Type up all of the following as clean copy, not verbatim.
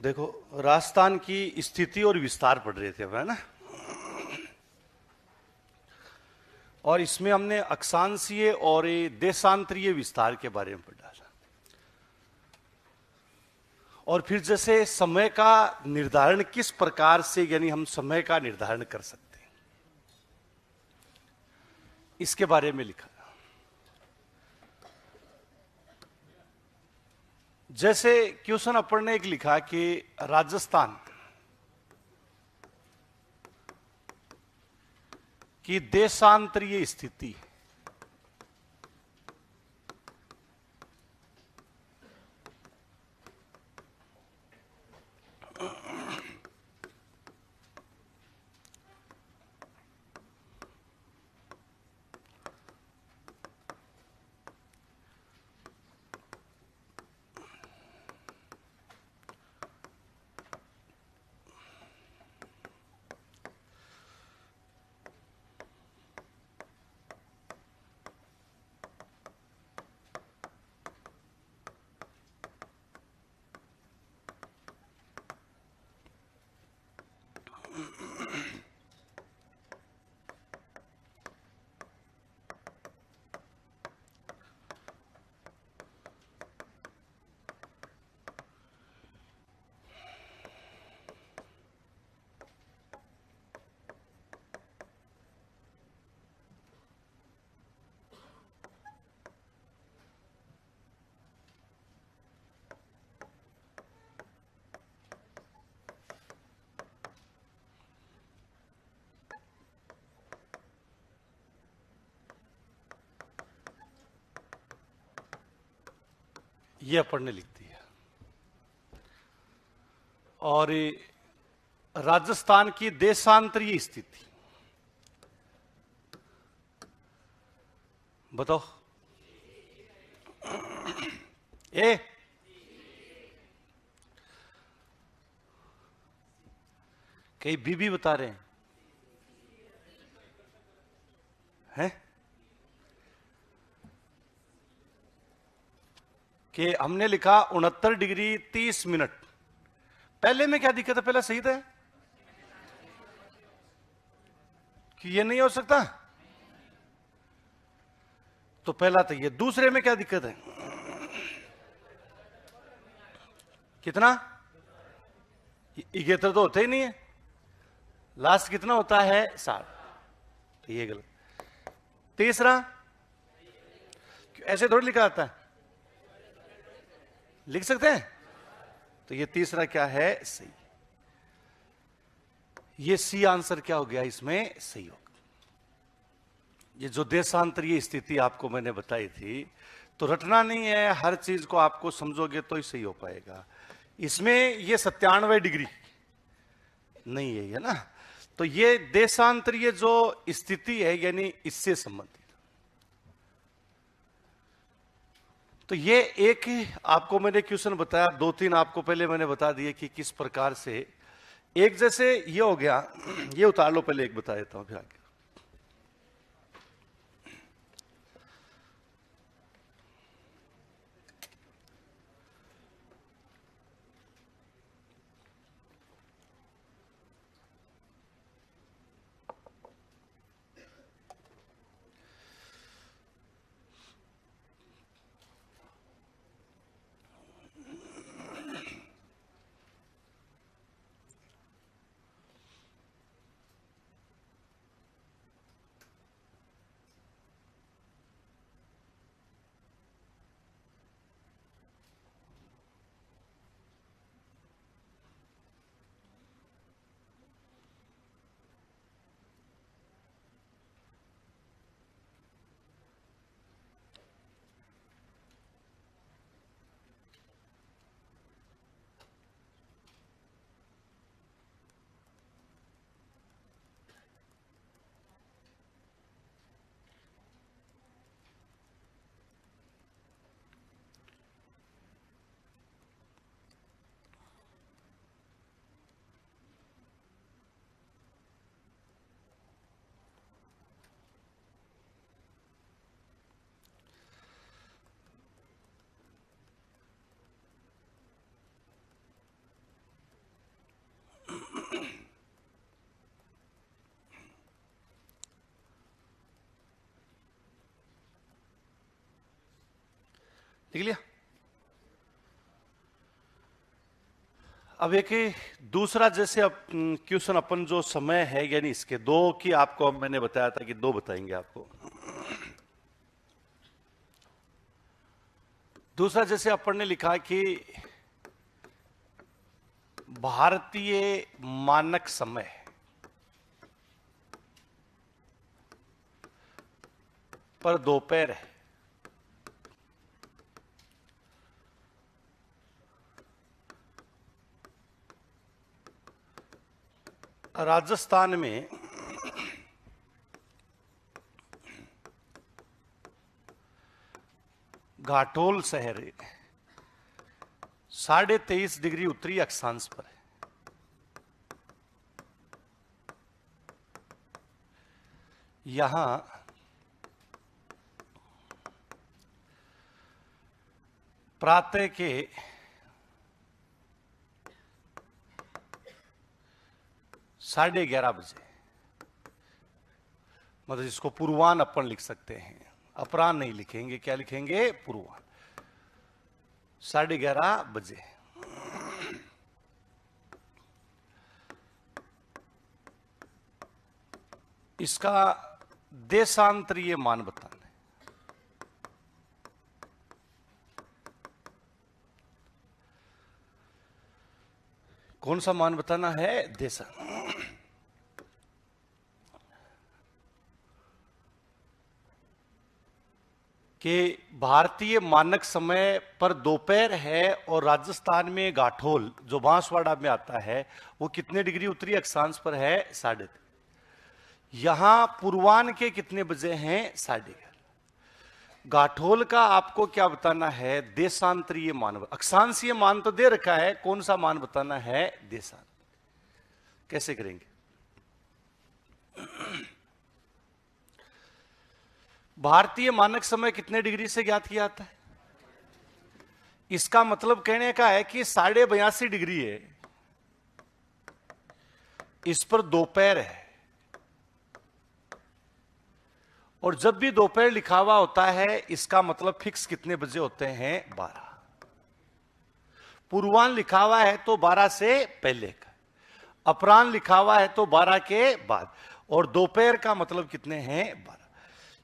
देखो, राजस्थान की स्थिति और विस्तार पढ़ रहे थे हम, है ना। और इसमें हमने अक्षांशीय और देशांतरीय विस्तार के बारे में पढ़ा। और फिर जैसे समय का निर्धारण किस प्रकार से, यानी हम समय का निर्धारण कर सकते हैं, इसके बारे में लिखा। जैसे क्वेश्चन अपन ने एक लिखा कि राजस्थान की देशांतरीय स्थिति ये अपन ने लिख दी है। और राजस्थान की देशांतरीय स्थिति बताओ। ए कई बीबी बता रहे हैं कि हमने लिखा 69 डिग्री 30 मिनट। पहले में क्या दिक्कत है? पहले सही था कि ये नहीं हो सकता, तो पहला तो ये। दूसरे में क्या दिक्कत है? कितना? 71 तो होता ही नहीं है। लास्ट कितना होता है? 60। तो ये गलत। तीसरा ऐसे थोड़ी लिखा आता है, लिख सकते हैं। तो ये तीसरा क्या है? सही। ये सी आंसर क्या हो गया इसमें? सही होगा। ये जो देशांतरीय स्थिति आपको मैंने बताई थी, तो रटना नहीं है, हर चीज को आपको समझोगे तो ही सही हो पाएगा। इसमें ये 97 डिग्री नहीं है, है ना। तो ये देशांतरीय जो स्थिति है, यानी इससे संबंधित। तो ये एक ही आपको मैंने क्वेश्चन बताया, 2-3 आपको पहले मैंने बता दिए कि किस प्रकार से। एक जैसे ये हो गया, ये उतार लो, पहले एक बता देता हूं फिर आगे। लिख लिया। अब एक दूसरा जैसे क्वेश्चन अपन जो समय है यानी इसके दो की आपको अब मैंने बताया था कि दो बताएंगे आपको। दूसरा जैसे अपन ने लिखा कि भारतीय मानक समय पर दोपहर है, राजस्थान में घाटोल शहर 23.5 डिग्री उत्तरी अक्षांश पर है। यहां प्रातः के 11:30 बजे, मतलब इसको पूर्वान अपन लिख सकते हैं, अपराह्न नहीं लिखेंगे, क्या लिखेंगे? पूर्वान, 11:30 बजे इसका देशांतरीय मान बताना है। कौन सा मान बताना है? देशा कि भारतीय मानक समय पर दोपहर है और राजस्थान में गाठोल जो बांसवाड़ा में आता है वो कितने डिग्री उत्तरी अक्षांश पर है? 3.5। यहां पूर्वान के कितने बजे हैं? 11:30। गाठोल का आपको क्या बताना है? देशांतरीय मान। अक्षांशीय मान तो दे रखा है, कौन सा मान बताना है? देशांत। कैसे करेंगे? भारतीय मानक समय कितने डिग्री से ज्ञात किया जाता है? इसका मतलब कहने का है कि 82.5 डिग्री है, इस पर दोपहर है, और जब भी दोपहर लिखा हुआ होता है इसका मतलब फिक्स कितने बजे होते हैं? 12। पूर्वान लिखा हुआ है तो 12 से पहले का, अपराह्न लिखा हुआ है तो 12 के बाद, और दोपहर का मतलब कितने हैं? 12।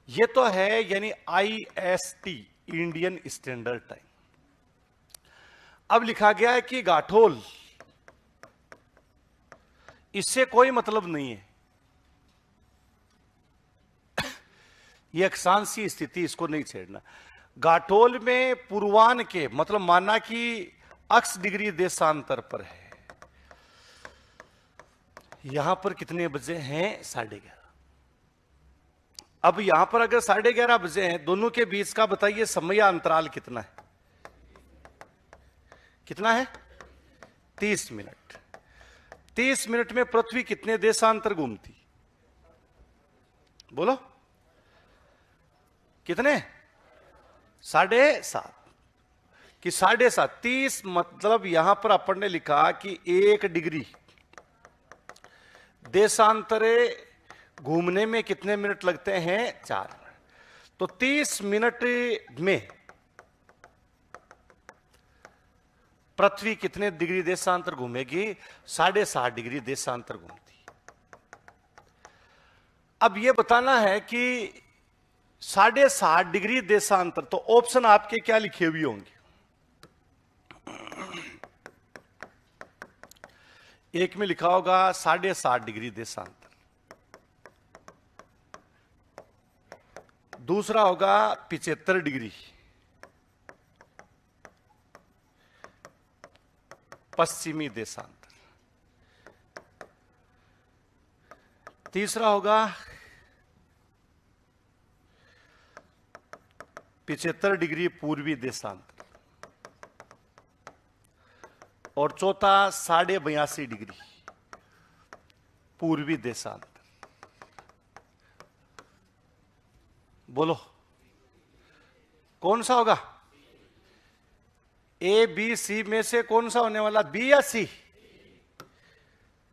ये तो है यानी IST, इंडियन स्टैंडर्ड टाइम। अब लिखा गया है कि गाठोल, इससे कोई मतलब नहीं है, ये अक्षांशीय स्थिति, इसको नहीं छेड़ना। गाठोल में पूर्वान के मतलब माना कि अक्ष डिग्री देशांतर पर है, यहां पर कितने बजे हैं? 11:30। अब यहां पर अगर 11:30 बजे हैं, दोनों के बीच का बताइए समय अंतराल कितना है? कितना है? 30 मिनट। 30 मिनट में पृथ्वी कितने देशांतर घूमती? बोलो कितने? 7.5 कि 7.5। 30 मतलब यहां पर अपन ने लिखा कि 1 डिग्री देशांतरे घूमने में कितने मिनट लगते हैं? 4 मिनट। तो 30 मिनट में पृथ्वी कितने डिग्री देशांतर घूमेगी? 7.5 डिग्री देशांतर घूमती। अब यह बताना है कि 7.5 डिग्री देशांतर, तो ऑप्शन आपके क्या लिखे हुए होंगे? एक में लिखा होगा 7.5 डिग्री देशांतर, दूसरा होगा 75 डिग्री पश्चिमी देशांतर, तीसरा होगा 75 डिग्री पूर्वी देशांतर, और चौथा 82.5 डिग्री पूर्वी देशांतर। बोलो कौन सा होगा? A, B, C में से कौन सा होने वाला? B या C?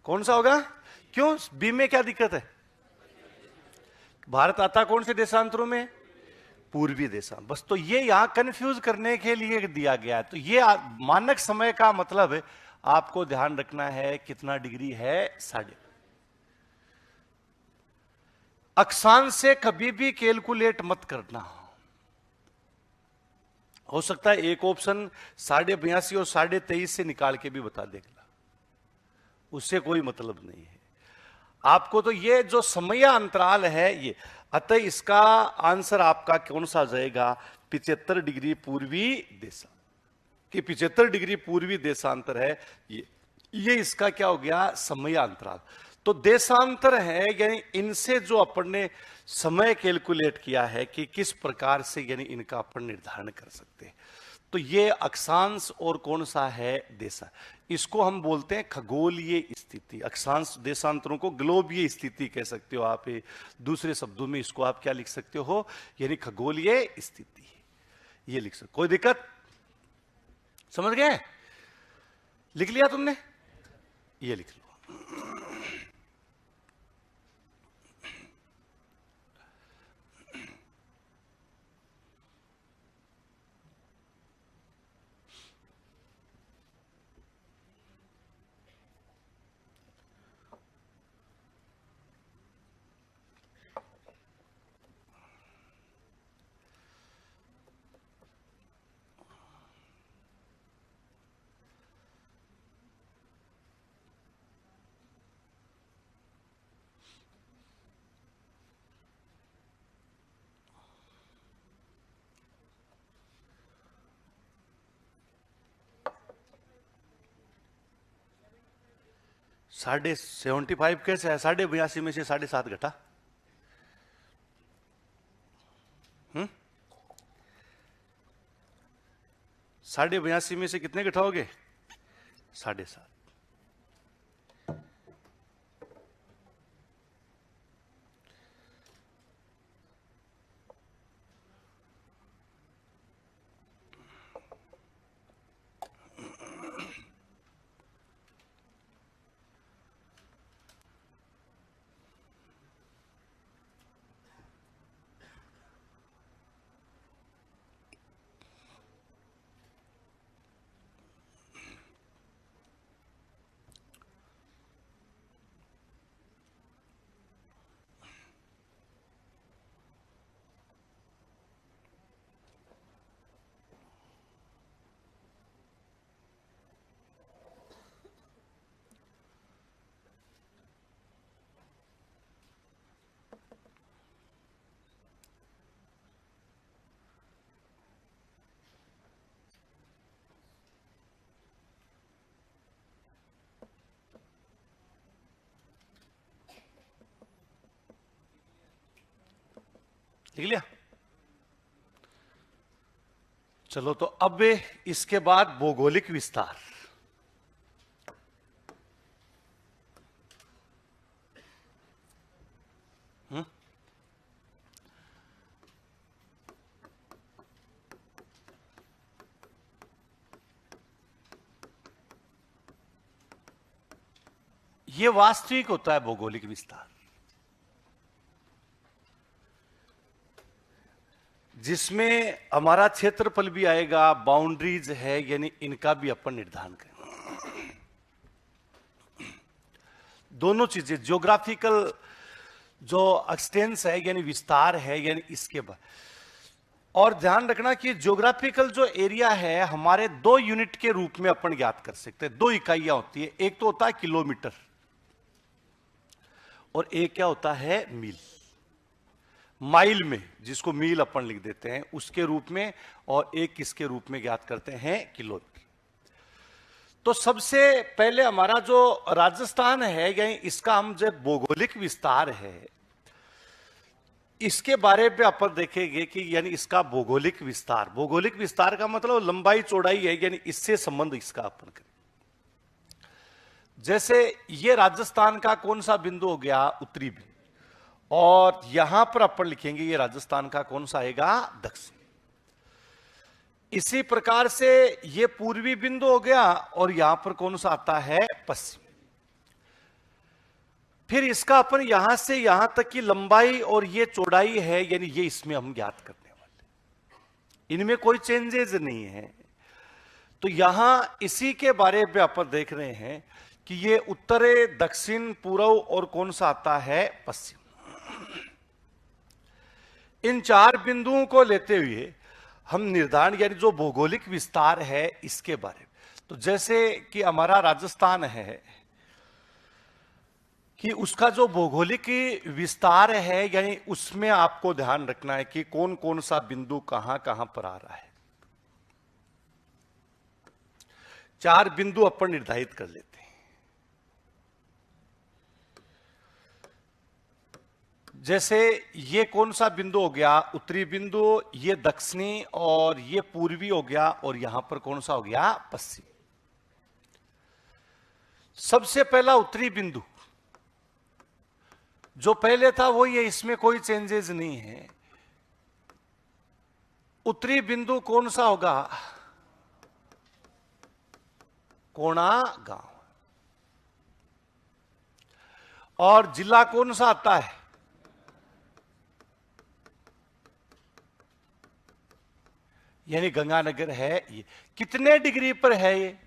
कौन सा होगा? क्यों? B में क्या दिक्कत है? भारत आता कौन से देशांतरों में? पूर्वी देशांतर, बस तो ये यहां कंफ्यूज करने के लिए दिया गया है। तो ये मानक समय का मतलब आपको ध्यान रखना है कितना डिग्री है, 3.5। अक्षांश से कभी भी कैलकुलेट मत करना। हो सकता है एक ऑप्शन 82.5 और 23.5 से निकाल के भी बता देगा, उससे कोई मतलब नहीं है आपको। तो ये जो समय अंतराल है ये, अतः इसका आंसर आपका कौन सा जाएगा, 75 डिग्री पूर्वी देशा कि 75 डिग्री पूर्वी देशांतर है ये इसका क्या हो गया, समय अंतराल। तो देशांतर है यानी इनसे जो अपन ने समय कैलकुलेट किया है कि किस प्रकार से यानी इनका अपन निर्धारण कर सकते हैं। तो ये अक्षांश और कौन सा है, देशा, इसको हम बोलते हैं खगोलीय स्थिति। अक्षांश देशांतरों को ग्लोबीय स्थिति कह सकते हो आप, दूसरे शब्दों में इसको आप क्या लिख सकते हो, यानी खगोलीय स्थिति, ये लिख सकते। कोई दिक्कत, समझ गए, लिख लिया तुमने, ये लिख लो। 75 कैसे है, 82.5 में से 7.5 घटा, 82.5 में से कितने घटाओगे, 7.5। लिख लिया। चलो तो अब इसके बाद भौगोलिक विस्तार। ये वास्तविक होता है भौगोलिक विस्तार, जिसमें हमारा क्षेत्रफल भी आएगा, बाउंड्रीज है, यानी इनका भी अपन निर्धारण करें। दोनों चीजें, ज्योग्राफिकल जो एक्सटेंस है यानी विस्तार है, यानी इसके बाद। और ध्यान रखना कि ज्योग्राफिकल जो एरिया है हमारे 2 यूनिट के रूप में अपन ज्ञात कर सकते हैं। 2 इकाइयां होती है, एक तो होता है किलोमीटर और एक क्या होता है, मील। माइल में, जिसको मील अपन लिख देते हैं उसके रूप में, और एक किसके रूप में ज्ञात करते हैं, किलोमीटर। तो सबसे पहले हमारा जो राजस्थान है, यानी इसका हम जब भौगोलिक विस्तार है इसके बारे में अपन देखेंगे कि यानी इसका भौगोलिक विस्तार, भौगोलिक विस्तार का मतलब लंबाई चौड़ाई है, यानी इससे संबंध इसका अपन करें। जैसे ये राजस्थान का कौन सा बिंदु हो गया, उत्तरी बिंदु, और यहां पर अपन लिखेंगे ये राजस्थान का कौन सा आएगा, दक्षिण। इसी प्रकार से ये पूर्वी बिंदु हो गया और यहां पर कौन सा आता है, पश्चिम। फिर इसका अपन यहां से यहां तक की लंबाई और ये चौड़ाई है, यानी ये इसमें हम ज्ञात करने वाले। इनमें कोई चेंजेस नहीं है। तो यहां इसी के बारे में अपन देख रहे हैं कि ये उत्तर, दक्षिण, पूर्व और कौन सा आता है, पश्चिम। इन चार बिंदुओं को लेते हुए हम निर्धारण यानी जो भौगोलिक विस्तार है इसके बारे में, तो जैसे कि हमारा राजस्थान है कि उसका जो भौगोलिक विस्तार है यानी उसमें आपको ध्यान रखना है कि कौन कौन सा बिंदु कहां कहां पर आ रहा है। चार बिंदु अपन निर्धारित कर लेते हैं। जैसे ये कौन सा बिंदु हो गया, उत्तरी बिंदु, ये दक्षिणी और ये पूर्वी हो गया, और यहां पर कौन सा हो गया, पश्चिमी। सबसे पहला उत्तरी बिंदु जो पहले था वो ये, इसमें कोई चेंजेस नहीं है। उत्तरी बिंदु कौन सा होगा, कोणा गांव। और जिला कौन सा आता है, यानी गंगानगर है। ये कितने डिग्री पर है, ये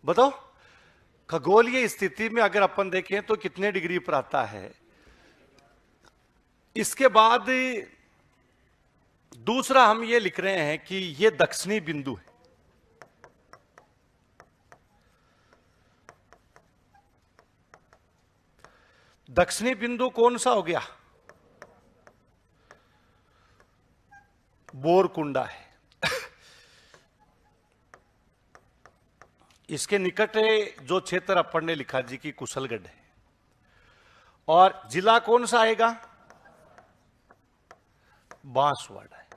बताओ। खगोलीय स्थिति में अगर अपन देखें तो कितने डिग्री पर आता है। इसके बाद दूसरा हम ये लिख रहे हैं कि ये दक्षिणी बिंदु है। दक्षिणी बिंदु कौन सा हो गया, बोरकुंडा है। इसके निकट जो क्षेत्र अपन ने लिखा जी की कुशलगढ़ है। और जिला कौन सा आएगा, बांसवाड़ा है।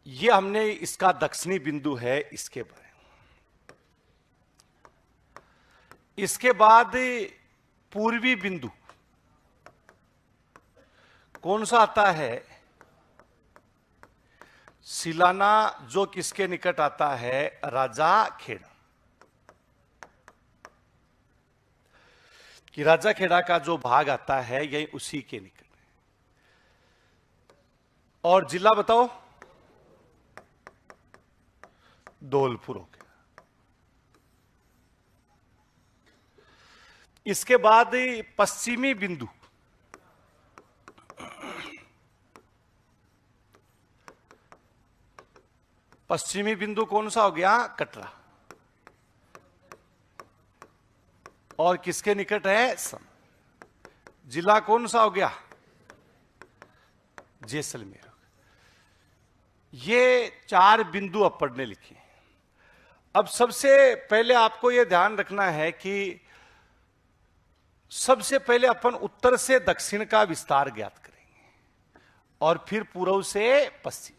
ये हमने इसका दक्षिणी बिंदु है इसके बारे में। इसके बाद पूर्वी बिंदु कौन सा आता है, सिलाना, जो किसके निकट आता है, राजा खेड़ा। कि राजा खेड़ा का जो भाग आता है यही उसी के निकट है। और जिला बताओ, धौलपुर हो गया। इसके बाद पश्चिमी बिंदु, पश्चिमी बिंदु कौन सा हो गया, कटरा। और किसके निकट है, सम। जिला कौन सा हो गया, जैसलमेर। ये चार बिंदु अपन ने लिखे। अब सबसे पहले आपको यह ध्यान रखना है कि सबसे पहले अपन उत्तर से दक्षिण का विस्तार ज्ञात करेंगे और फिर पूर्व से पश्चिम।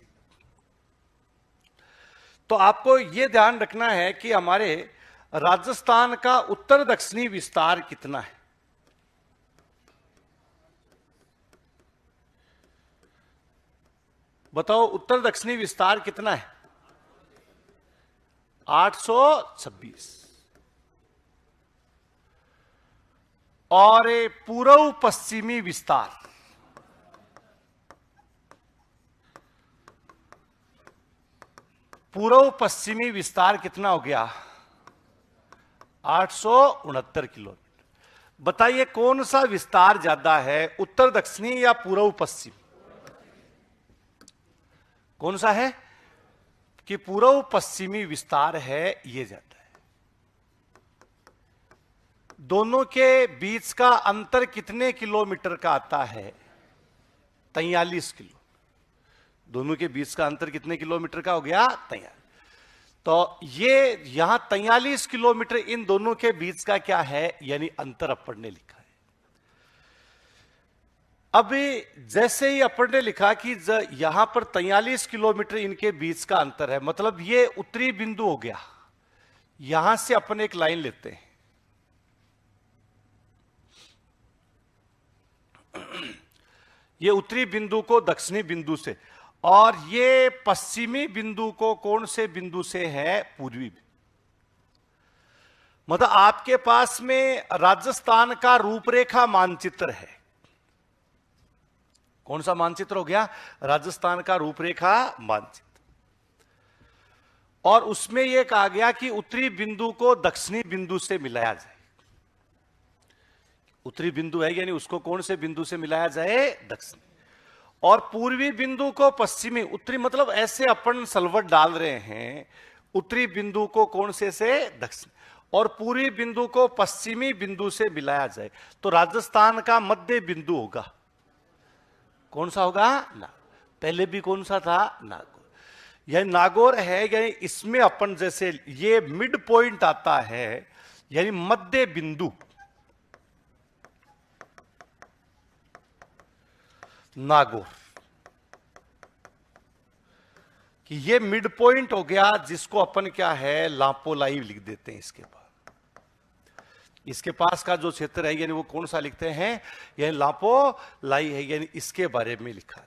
तो आपको यह ध्यान रखना है कि हमारे राजस्थान का उत्तर दक्षिणी विस्तार कितना है। बताओ, उत्तर दक्षिणी विस्तार कितना है, 826। और पूर्व पश्चिमी विस्तार, पूर्व पश्चिमी विस्तार कितना हो गया, 869 किलोमीटर। बताइए कौन सा विस्तार ज्यादा है, उत्तर दक्षिणी या पूर्व पश्चिम? कौन सा है कि पूर्व पश्चिमी विस्तार है, ये ज्यादा है। दोनों के बीच का अंतर कितने किलोमीटर का आता है, 43 किलो। दोनों के बीच का अंतर कितने किलोमीटर का हो गया, 43। तो ये यहां 43 किलोमीटर इन दोनों के बीच का क्या है, यानी अंतर अपन ने लिखा है। अब जैसे ही अपन ने लिखा कि यहां पर 43 किलोमीटर इनके बीच का अंतर है, मतलब ये उत्तरी बिंदु हो गया। यहां से अपन एक लाइन लेते हैं, ये उत्तरी बिंदु को दक्षिणी बिंदु से, और ये पश्चिमी बिंदु को कौन से बिंदु से है, पूर्वी। मतलब आपके पास में राजस्थान का रूपरेखा मानचित्र है। कौन सा मानचित्र हो गया? राजस्थान का रूपरेखा मानचित्र। और उसमें यह कहा गया कि उत्तरी बिंदु को दक्षिणी बिंदु से मिलाया जाए। उत्तरी बिंदु है यानी उसको कौन से बिंदु से मिलाया जाए? दक्षिणी। और पूर्वी बिंदु को पश्चिमी, उत्तरी मतलब ऐसे अपन सलवट डाल रहे हैं, उत्तरी बिंदु को कौन से दक्षिण, और पूर्वी बिंदु को पश्चिमी बिंदु से मिलाया जाए तो राजस्थान का मध्य बिंदु होगा। कौन सा होगा? ना, पहले भी कौन सा था? नागौर। यह नागौर है यानी इसमें अपन जैसे ये मिड पॉइंट आता है यानी मध्य बिंदु, नागौर कि ये मिड पॉइंट हो गया, जिसको अपन क्या है? लापोलाई लिख देते हैं। इसके पास का जो क्षेत्र है यानी वो कौन सा लिखते हैं? यह लापोलाई है यानी इसके बारे में लिखा था।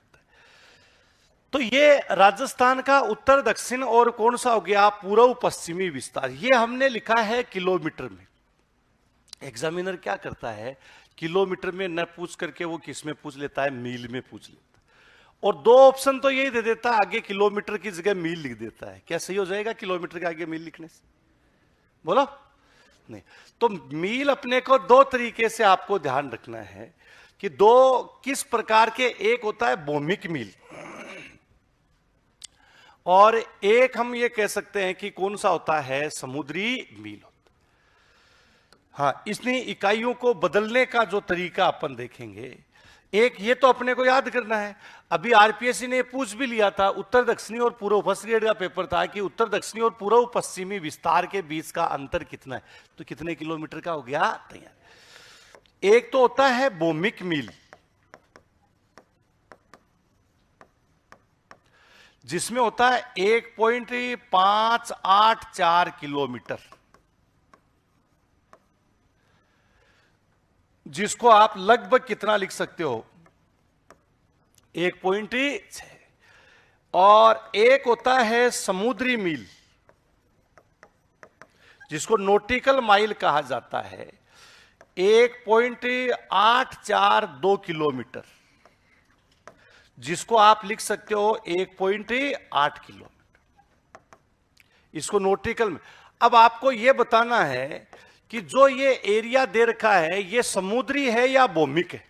तो ये राजस्थान का उत्तर दक्षिण और कौन सा हो गया? पूर्व पश्चिमी विस्तार। ये हमने लिखा है किलोमीटर में। एग्जामिनर क्या करता है? किलोमीटर में न पूछ करके वो किस में पूछ लेता है? मील में पूछ लेता है। और दो ऑप्शन तो यही दे देता है, आगे किलोमीटर की जगह मील लिख देता है। क्या सही हो जाएगा किलोमीटर के आगे मील लिखने से? बोलो नहीं। तो मील अपने को दो तरीके से आपको ध्यान रखना है कि दो किस प्रकार के, एक होता है भौमिक मील और एक हम ये कह सकते हैं कि कौन सा होता है? समुद्री मील। हाँ, इसने इकाइयों को बदलने का जो तरीका अपन देखेंगे, एक ये तो अपने को याद करना है। अभी आरपीएससी ने पूछ भी लिया था, उत्तर दक्षिणी और पूर्व फर्स्ट ग्रेड का पेपर था कि उत्तर दक्षिणी और पूर्व पश्चिमी विस्तार के बीच का अंतर कितना है, तो कितने किलोमीटर का हो गया? तैयार। एक तो होता है भौमिक मील, जिसमें होता है 1.584 किलोमीटर, जिसको आप लगभग कितना लिख सकते हो? 1.6। और एक होता है समुद्री मील, जिसको नॉटिकल माइल कहा जाता है, 1.842 किलोमीटर, जिसको आप लिख सकते हो 1.8 किलोमीटर। इसको नॉटिकल में। अब आपको यह बताना है कि जो ये एरिया दे रखा है ये समुद्री है या भौमिक है?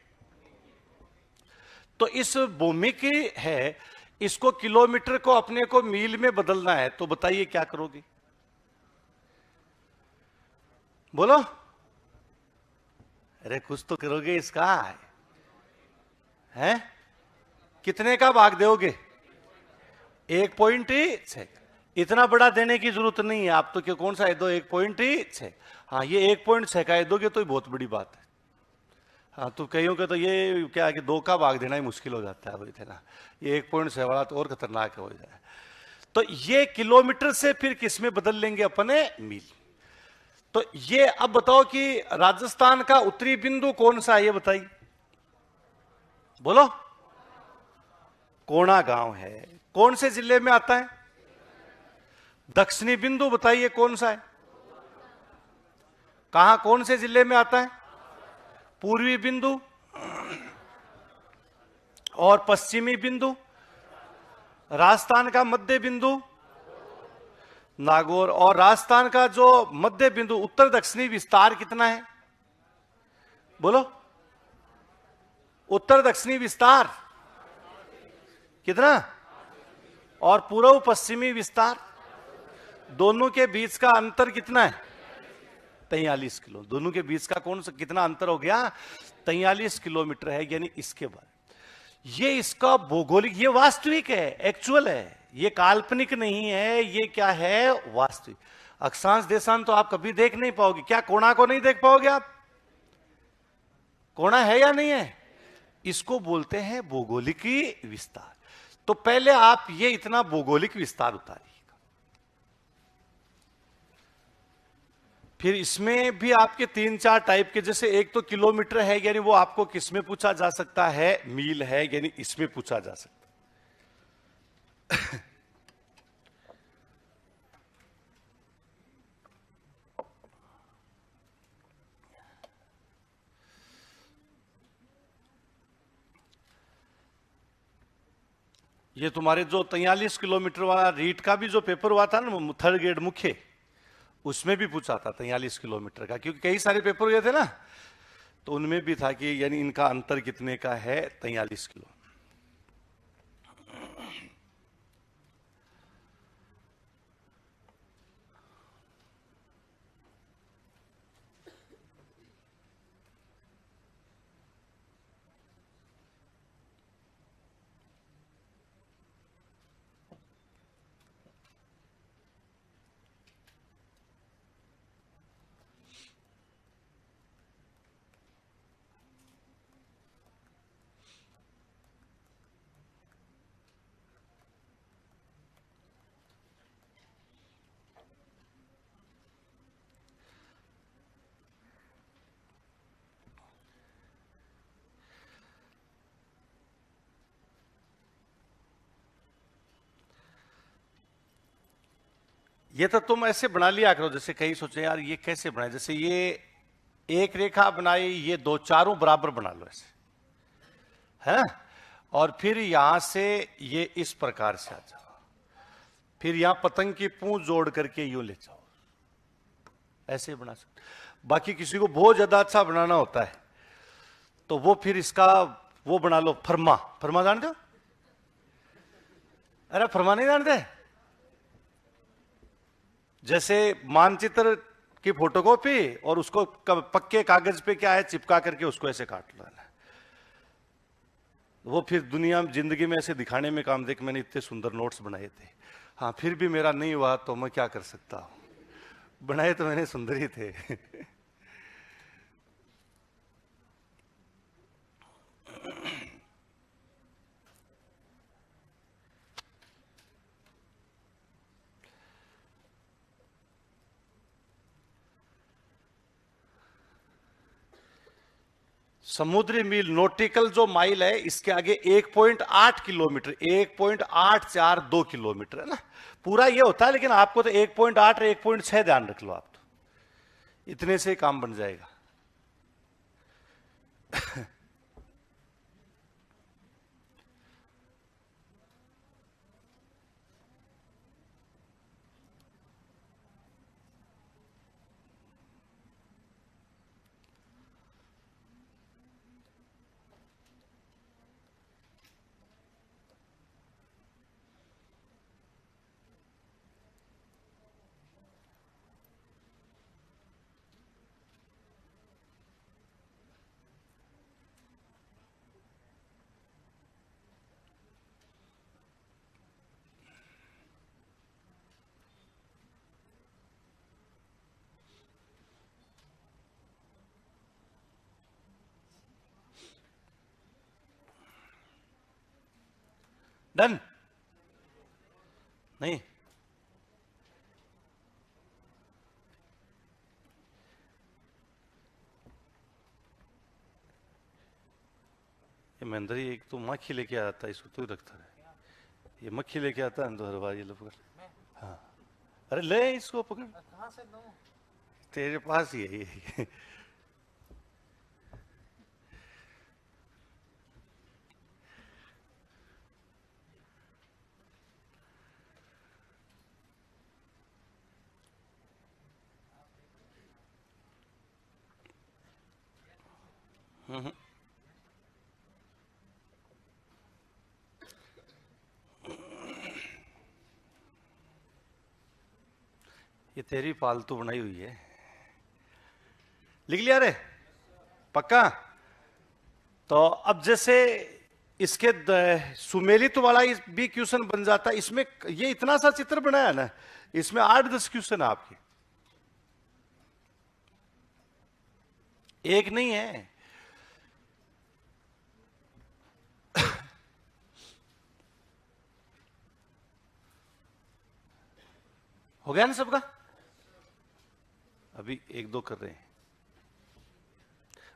तो इस भौमिक है, इसको किलोमीटर को अपने को मील में बदलना है, तो बताइए क्या करोगे? बोलो, अरे कुछ तो करोगे इसका है? कितने का भाग दोगे? 1.6। इतना बड़ा देने की जरूरत नहीं है, आप तो क्या कौन सा है? दो 1.6। हाँ, ये 1.6 का दोगे तो ही बहुत बड़ी बात है। हाँ, तो कईयों के तो ये क्या है कि 2 का भाग देना ही मुश्किल हो जाता है वही थे ना। ये 1.6 वाला तो और खतरनाक हो जाए। तो ये किलोमीटर से फिर किस में बदल लेंगे अपने? मील। तो ये अब बताओ कि राजस्थान का उत्तरी बिंदु कौन सा है, ये बताइए। बोलो, कोणा गांव है। कौन से जिले में आता है? दक्षिणी बिंदु बताइए कौन सा है? कहां, कौन से जिले में आता है? पूर्वी बिंदु। और पश्चिमी बिंदु? राजस्थान का मध्य बिंदु नागौर। और राजस्थान का जो मध्य बिंदु उत्तर दक्षिणी विस्तार कितना है? बोलो, उत्तर दक्षिणी विस्तार कितना? और पूर्व पश्चिमी विस्तार, दोनों के बीच का अंतर कितना है? 43 किलो। दोनों के बीच का कौन सा कितना अंतर हो गया? 43 किलोमीटर है। यानी इसके बाद ये इसका भौगोलिक, ये वास्तविक है, एक्चुअल है, ये काल्पनिक नहीं है। ये क्या है? वास्तविक। अक्षांश देशांश तो आप कभी देख नहीं पाओगे। क्या कोणा को नहीं देख पाओगे आप? कोणा है या नहीं है? इसको बोलते हैं भौगोलिक विस्तार। तो पहले आप ये इतना भौगोलिक विस्तार उतारिएगा, फिर इसमें भी आपके 3-4 टाइप के, जैसे एक तो किलोमीटर है यानी वो आपको किस में पूछा जा सकता है? मील है यानी इसमें पूछा जा सकता है। ये तुम्हारे जो 43 किलोमीटर वाला रीट का भी जो पेपर हुआ था ना, थर्ड ग्रेड मुख्य, उसमें भी पूछा था 43 किलोमीटर का, क्योंकि कई सारे पेपर हुए थे ना, तो उनमें भी था कि यानी इनका अंतर कितने का है, 43 किलो। ये तो तुम ऐसे बना लिया करो, जैसे कहीं सोचे यार ये कैसे बनाए, जैसे ये एक रेखा बनाई, ये दो चारों बराबर बना लो ऐसे, है, और फिर यहां से ये इस प्रकार से आ जाओ, फिर यहां पतंग की पूंछ जोड़ करके यूं ले जाओ, ऐसे बना सकते। बाकी किसी को बहुत ज्यादा अच्छा बनाना होता है तो वो फिर इसका वो बना लो, फरमा, फरमा जानते हो? अरे फरमा नहीं जानते? जैसे मानचित्र की फोटोकॉपी और उसको पक्के कागज पे क्या है चिपका करके उसको ऐसे काट लो, वो फिर दुनिया में जिंदगी में ऐसे दिखाने में काम, देख मैंने इतने सुंदर नोट्स बनाए थे, हाँ फिर भी मेरा नहीं हुआ तो मैं क्या कर सकता हूं, बनाए तो मैंने सुंदर ही थे। समुद्री मील, नोटिकल जो माइल है इसके आगे 1.8 किलोमीटर, 1.842 किलोमीटर है ना, पूरा ये होता है, लेकिन आपको तो 1.8 और 1.6 ध्यान रख लो, आप तो इतने से काम बन जाएगा। डन नहीं? ये महेंद्र ही एक तो मक्खी लेके आता है, इसको तू ही रखता है, ये मक्खी लेके आता है तो हर बार ये लो पकड़, हाँ, अरे ले इसको पकड़, कहां से लूं, तेरे पास ही है ये। ये तेरी फालतू बनाई हुई है, लिख लिया रे, पक्का? तो अब जैसे इसके सुमेलित वाला भी क्वेश्चन बन जाता है, इसमें ये इतना सा चित्र बनाया ना, इसमें 8-10 क्वेश्चन है आपके, एक नहीं है। हो गया ना सबका? अभी एक दो कर रहे हैं,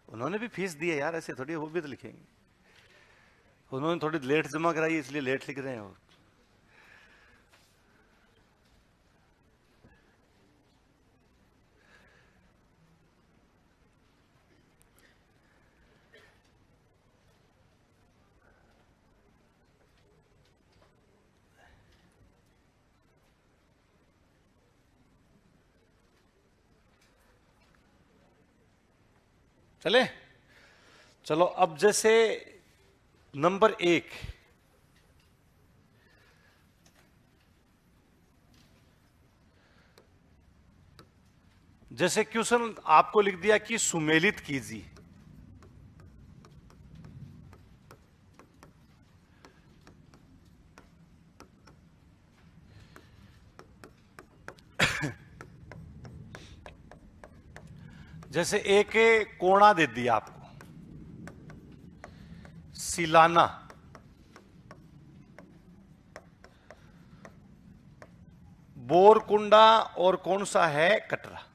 उन्होंने भी फीस दी है यार, ऐसे थोड़ी वो भी तो लिखेंगे, उन्होंने थोड़ी लेट जमा कराई इसलिए लेट लिख रहे हैं वो। चले, चलो अब जैसे नंबर 1, जैसे क्वेश्चन आपको लिख दिया कि सुमेलित कीजिए, जैसे एक कोणा दे दिया आपको, सिलाना, बोरकुंडा और कौन सा है, कटरा।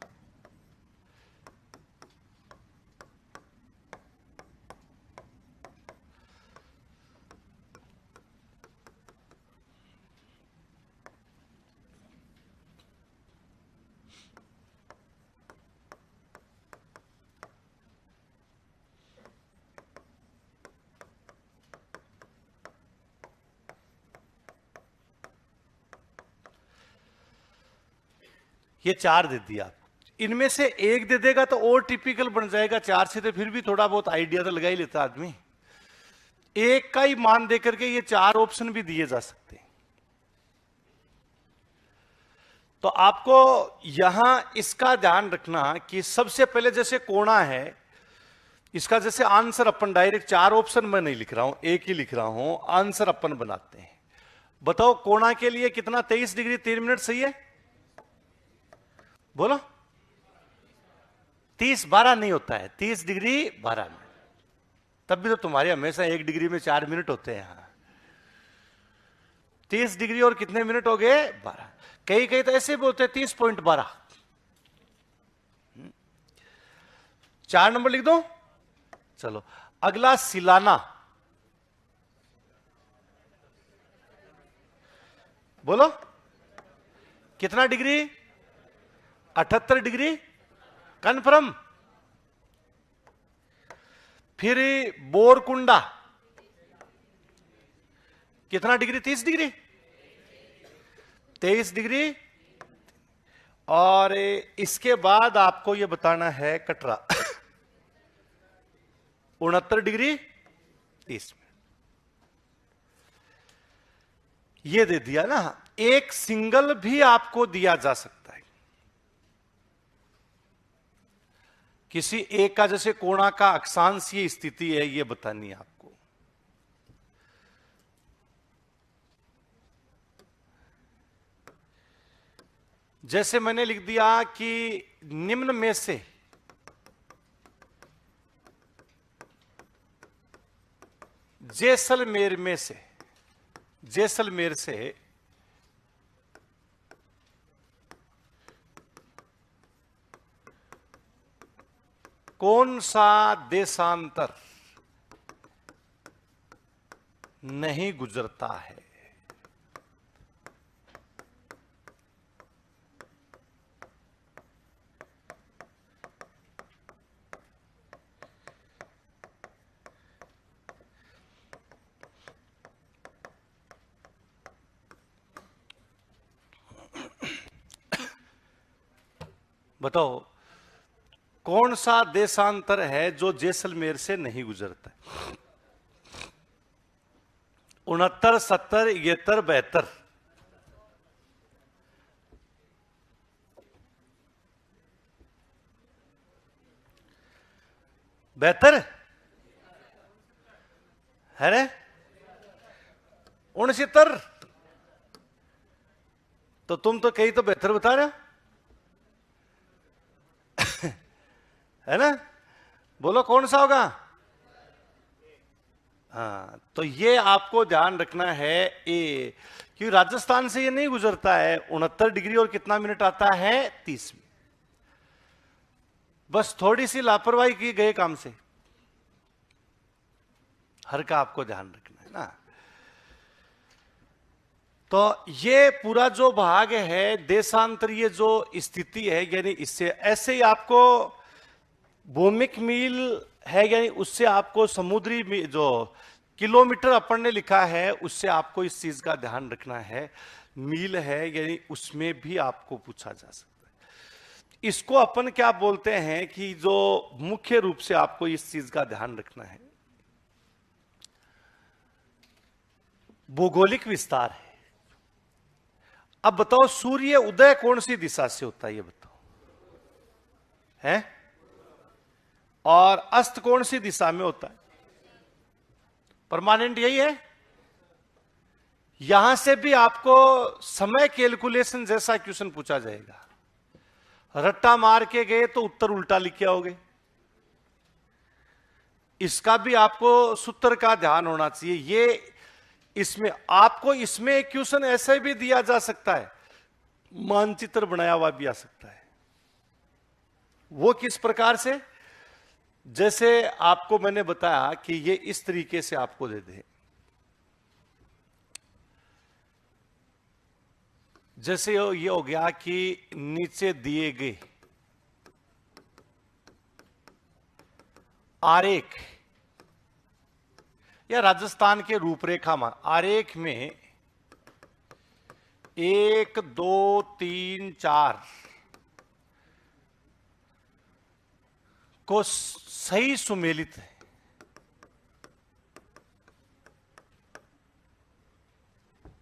ये 4 दे दिया आपको, इनमें से एक दे देगा तो और टिपिकल बन जाएगा। 4 से तो फिर भी थोड़ा बहुत आइडिया तो लगा ही लेता आदमी। एक का ही मान देकर के ये 4 ऑप्शन भी दिए जा सकते हैं। तो आपको यहां इसका ध्यान रखना कि सबसे पहले जैसे कोणा है, इसका जैसे आंसर अपन डायरेक्ट 4 ऑप्शन में नहीं लिख रहा हूं, एक ही लिख रहा हूं, आंसर अपन बनाते हैं। बताओ कोणा के लिए कितना, 23 डिग्री 3 मिनट सही है? बोलो। 30 12 नहीं होता है, 30 डिग्री 12 मिनट। तब भी तो तुम्हारे हमेशा 1 डिग्री में 4 मिनट होते हैं। यहां 30 डिग्री और कितने मिनट हो गए, 12। कई कई तो ऐसे बोलते हैं 30.12। 4 नंबर लिख दो। चलो अगला सिलाना, बोलो कितना डिग्री, 78 डिग्री कन्फर्म। फिर बोरकुंडा कितना डिग्री, 30 डिग्री 23 डिग्री। और इसके बाद आपको यह बताना है कटरा 69 डिग्री 30 मिनट। ये दे दिया ना। एक सिंगल भी आपको दिया जा सकता है, किसी एक का, जैसे कोणा का अक्षांशीय स्थिति है, ये बतानी है आपको। जैसे मैंने लिख दिया कि निम्न में से जैसलमेर से कौन सा देशांतर नहीं गुजरता है? बताओ कौन सा देशांतर है जो जैसलमेर से नहीं गुजरता? 69, 70, 71, 72। बेहतर है रे, 69। तो तुम तो कहीं तो बेहतर बता रहे हो, है ना? बोलो कौन सा होगा? हाँ, तो ये आपको ध्यान रखना है ए, क्योंकि राजस्थान से ये नहीं गुजरता है। 69 डिग्री और कितना मिनट आता है, 30 मिनट। बस थोड़ी सी लापरवाही की गए काम से, हर का आपको ध्यान रखना है ना। तो ये पूरा जो भाग है देशांतरीय जो स्थिति है, यानी इससे ऐसे ही आपको भौमिक मील है, यानी उससे आपको समुद्री जो किलोमीटर अपन ने लिखा है उससे आपको इस चीज का ध्यान रखना है। मील है, यानी उसमें भी आपको पूछा जा सकता है। इसको अपन क्या बोलते हैं कि जो मुख्य रूप से आपको इस चीज का ध्यान रखना है, भौगोलिक विस्तार है। अब बताओ सूर्य उदय कौन सी दिशा से होता है, ये बताओ है, और अस्त कौन सी दिशा में होता है? परमानेंट यही है। यहां से भी आपको समय कैलकुलेशन जैसा क्वेश्चन पूछा जाएगा, रट्टा मार के गए तो उत्तर उल्टा लिखे आओगे। इसका भी आपको सूत्र का ध्यान होना चाहिए। ये इसमें आपको इसमें एक क्वेश्चन ऐसे भी दिया जा सकता है, मानचित्र बनाया हुआ भी आ सकता है। वो किस प्रकार से, जैसे आपको मैंने बताया कि ये इस तरीके से आपको दे दे, जैसे ये हो गया कि नीचे दिए गए आरेख या राजस्थान के रूपरेखा में आरेख में 1 2 3 4 को सही सुमेलित है।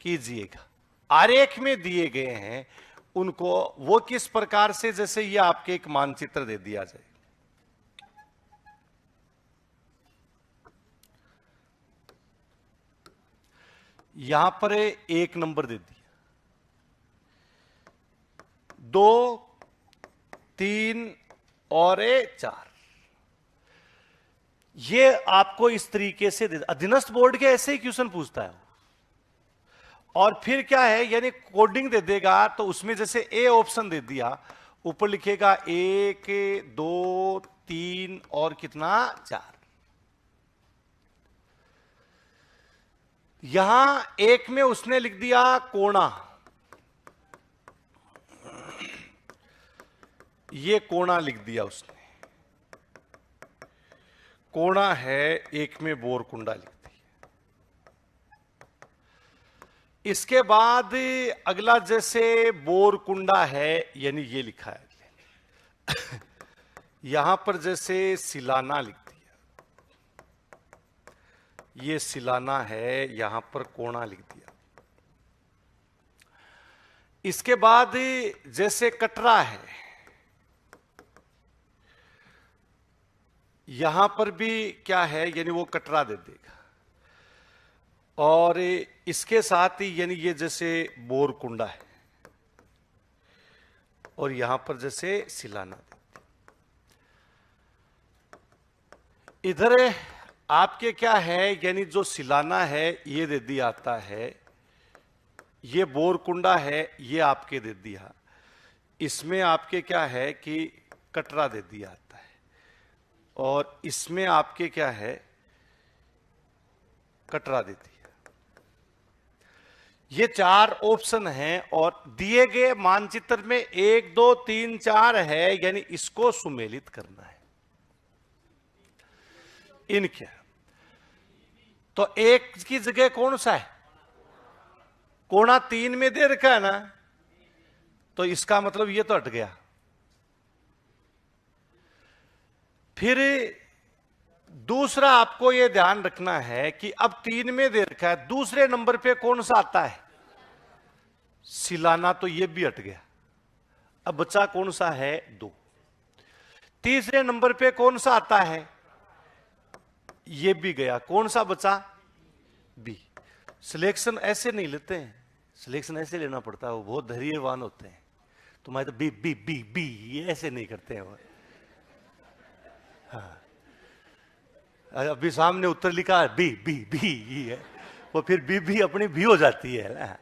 कीजिएगा, आरेख में दिए गए हैं उनको, वो किस प्रकार से, जैसे ये आपके एक मानचित्र दे दिया जाए। यहां पर 1 नंबर दे दिया, 2 3 और 4। ये आपको इस तरीके से अधीनस्थ बोर्ड के ऐसे ही क्वेश्चन पूछता है। और फिर क्या है, यानी कोडिंग दे देगा, तो उसमें जैसे ए ऑप्शन दे दिया, ऊपर लिखेगा 1 2 3 और कितना 4। यहां 1 में उसने लिख दिया कोणा, ये कोणा लिख दिया उसने, कोणा है। 1 में बोरकुंडा लिख दिया। इसके बाद अगला जैसे बोरकुंडा है, यानी ये लिखा है यहां पर जैसे सिलाना लिख दिया, ये सिलाना है, यहां पर कोणा लिख दिया। इसके बाद जैसे कटरा है, यहां पर भी क्या है, यानी वो कटरा दे देगा। और इसके साथ ही यानी ये जैसे बोरकुंडा है, और यहां पर जैसे सिलाना। इधर आपके क्या है, यानी जो सिलाना है ये दे दिया आता है, ये बोरकुंडा है ये आपके दे दिया। इसमें आपके क्या है कि कटरा दे दिया आता है, और इसमें आपके क्या है, कटरा दे दिया। ये 4 ऑप्शन हैं, और दिए गए मानचित्र में 1 2 3 4 है, यानी इसको सुमेलित करना है इनके। तो 1 की जगह कौन सा है, कोणा 3 में दे रखा है ना, तो इसका मतलब ये तो हट गया। फिर दूसरा आपको यह ध्यान रखना है कि अब 3 में दे रखा है, दूसरे नंबर पे कौन सा आता है, सिलाना, तो ये भी हट गया। अब बचा कौन सा है, 2। तीसरे नंबर पे कौन सा आता है, ये भी गया, कौन सा बचा, बी। सिलेक्शन ऐसे नहीं लेते हैं, सिलेक्शन ऐसे लेना पड़ता है, वो बहुत धैर्यवान होते हैं। तुम्हारे तो बी बी बी बी ये ऐसे नहीं करते हैं वो। हाँ, अभी सामने उत्तर लिखा है बी बी बी है, वो फिर बी भी अपनी भी हो जाती है ना।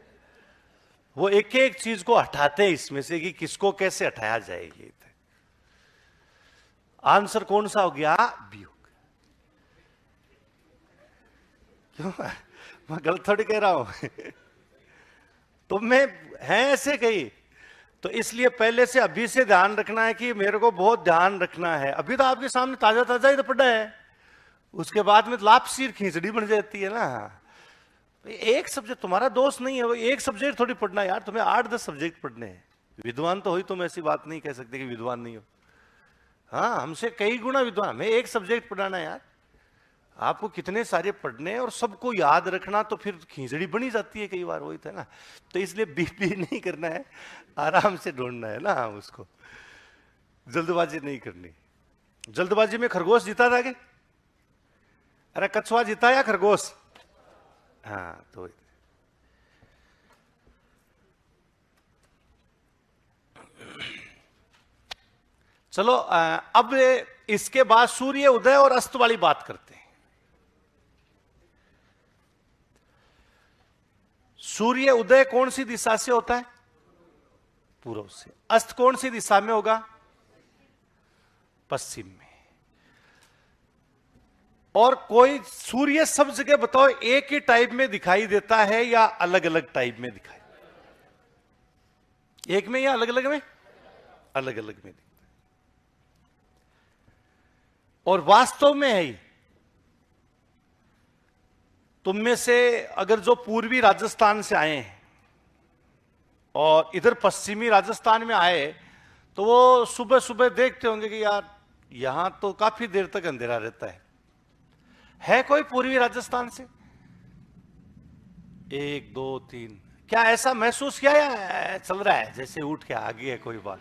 वो एक एक चीज को हटाते हैं इसमें से कि किसको कैसे हटाया जाएगी। आंसर कौन सा हो गया, बी हो गया। क्यों, मैं गलत थोड़ी कह रहा हूं तो मैं है ऐसे कही, तो इसलिए पहले से अभी से ध्यान रखना है कि मेरे को बहुत ध्यान रखना है। अभी तो आपके सामने ताजा ताजा ही तो पड़ा है, उसके बाद में लापसी खींचड़ी बन जाती है ना। एक सब्जेक्ट तुम्हारा दोस्त नहीं है, वो एक सब्जेक्ट थोड़ी पढ़ना है यार, तुम्हें 8-10 सब्जेक्ट पढ़ने हैं। विद्वान तो हो ही, तुम ऐसी बात नहीं कह सकते कि विद्वान नहीं हो। हाँ, हमसे कई गुना विद्वान। हमें एक सब्जेक्ट पढ़ाना है यार, आपको कितने सारे पढ़ने हैं और सबको याद रखना, तो फिर खींचड़ी बनी जाती है कई बार, वही था ना। तो इसलिए बीपी नहीं करना है, आराम से ढूंढना है ना उसको, जल्दबाजी नहीं करनी। जल्दबाजी में खरगोश जीता था क्या? अरे कछुआ जीता या खरगोश? हाँ, तो चलो अब इसके बाद सूर्य उदय और अस्त वाली बात करते हैं। सूर्य उदय कौन सी दिशा से होता है? पूर्व से। अस्त कौन सी दिशा में होगा? पश्चिम में। और कोई सूर्य सब जगह बताओ एक ही टाइप में दिखाई देता है या अलग अलग टाइप में दिखाई? एक में या अलग अलग में? अलग अलग में दिखता है। और वास्तव में है ही, तुम में से अगर जो पूर्वी राजस्थान से आए हैं और इधर पश्चिमी राजस्थान में आए, तो वो सुबह सुबह देखते होंगे कि यार यहां तो काफी देर तक अंधेरा रहता है कोई पूर्वी राजस्थान से? 1 2 3, क्या ऐसा महसूस किया या चल रहा है जैसे उठ के आगे है कोई बात?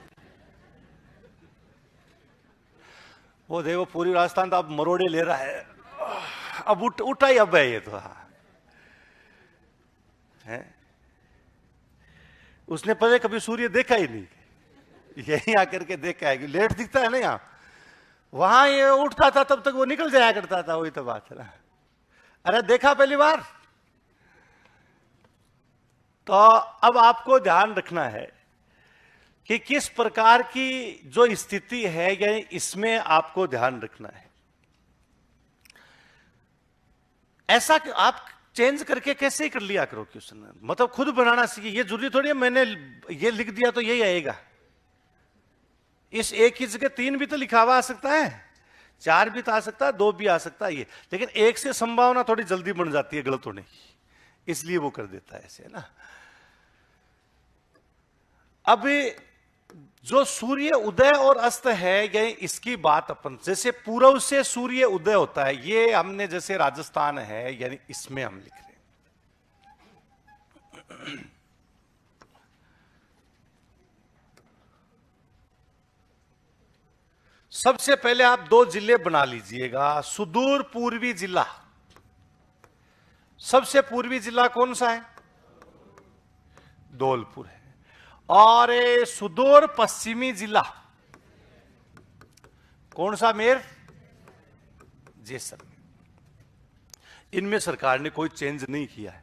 वो देखो पूर्वी राजस्थान तो अब मरोड़े ले रहा है, अब उठा ही अब है ये तो। हाँ है, उसने पहले कभी सूर्य देखा ही नहीं, यही आकर के देखा है कि लेट दिखता है ना यहां, वहां ये उठता था तब तक वो निकल जाया करता था, वही तो बात है ना। अरे देखा पहली बार। तो अब आपको ध्यान रखना है कि किस प्रकार की जो स्थिति है, यानी इसमें आपको ध्यान रखना है। ऐसा कि आप चेंज करके कैसे कर लिया करो क्वेश्चन, मतलब खुद बनाना सीखिए। ये जरूरी थोड़ी है मैंने ये लिख दिया तो यही आएगा। इस एक ही जगह 3 भी तो लिखा हुआ आ सकता है, 4 भी तो आ सकता है, 2 भी आ सकता है ये, लेकिन एक से संभावना थोड़ी जल्दी बन जाती है गलत होने की, इसलिए वो कर देता है ऐसे ना। अब जो सूर्य उदय और अस्त है, ये इसकी बात अपन, जैसे पूर्व से सूर्य उदय होता है, ये हमने जैसे राजस्थान है यानी इसमें हम लिख रहे हैं। सबसे पहले आप 2 जिले बना लीजिएगा। सुदूर पूर्वी जिला, सबसे पूर्वी जिला कौन सा है? धौलपुर है। और सुदूर पश्चिमी जिला कौन सा? मेर, जैसलमेर। इनमें सरकार ने कोई चेंज नहीं किया है।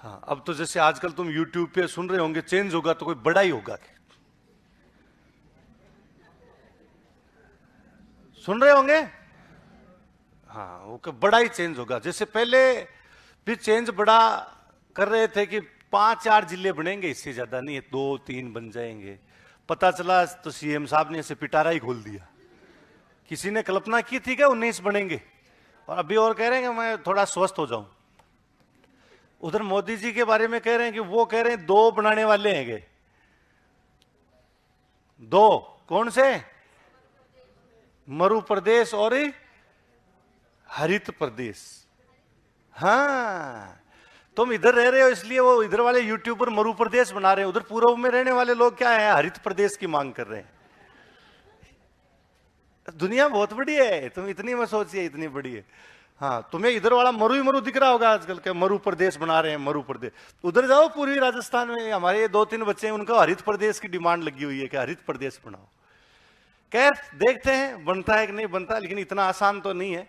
हाँ, अब तो जैसे आजकल तुम YouTube पे सुन रहे होंगे चेंज होगा तो कोई बड़ा ही होगा, सुन रहे होंगे? हाँ, वो बड़ा ही चेंज होगा। जैसे पहले भी चेंज बड़ा कर रहे थे कि 5-4 जिले बनेंगे, इससे ज्यादा नहीं है, 2-3 बन जाएंगे। पता चला तो सीएम साहब ने ऐसे पिटारा ही खोल दिया। किसी ने कल्पना की थी क्या 19 बनेंगे? और अभी और कह रहे हैं कि मैं थोड़ा स्वस्थ हो जाऊं। उधर मोदी जी के बारे में कह रहे हैं कि वो कह रहे हैं 2 बनाने वाले हैं। 2 कौन से? मरु प्रदेश और हरित प्रदेश। हाँ, तुम इधर रह रहे हो इसलिए वो इधर वाले यूट्यूबर मरु प्रदेश बना रहे हैं, उधर पूर्व में रहने वाले लोग क्या है, हरित प्रदेश की मांग कर रहे हैं। दुनिया बहुत बड़ी है, तुम इतनी मत सोचिए इतनी बड़ी है। हाँ, तुम्हें इधर वाला मरु ही मरु दिख रहा होगा आजकल के, मरु प्रदेश बना रहे हैं, मरु प्रदेश। उधर जाओ पूर्वी राजस्थान में, हमारे 2-3 बच्चे हैं, उनका हरित प्रदेश की डिमांड लगी हुई है कि हरित प्रदेश बनाओ। खैर देखते हैं बनता है कि नहीं बनता, लेकिन इतना आसान तो नहीं है,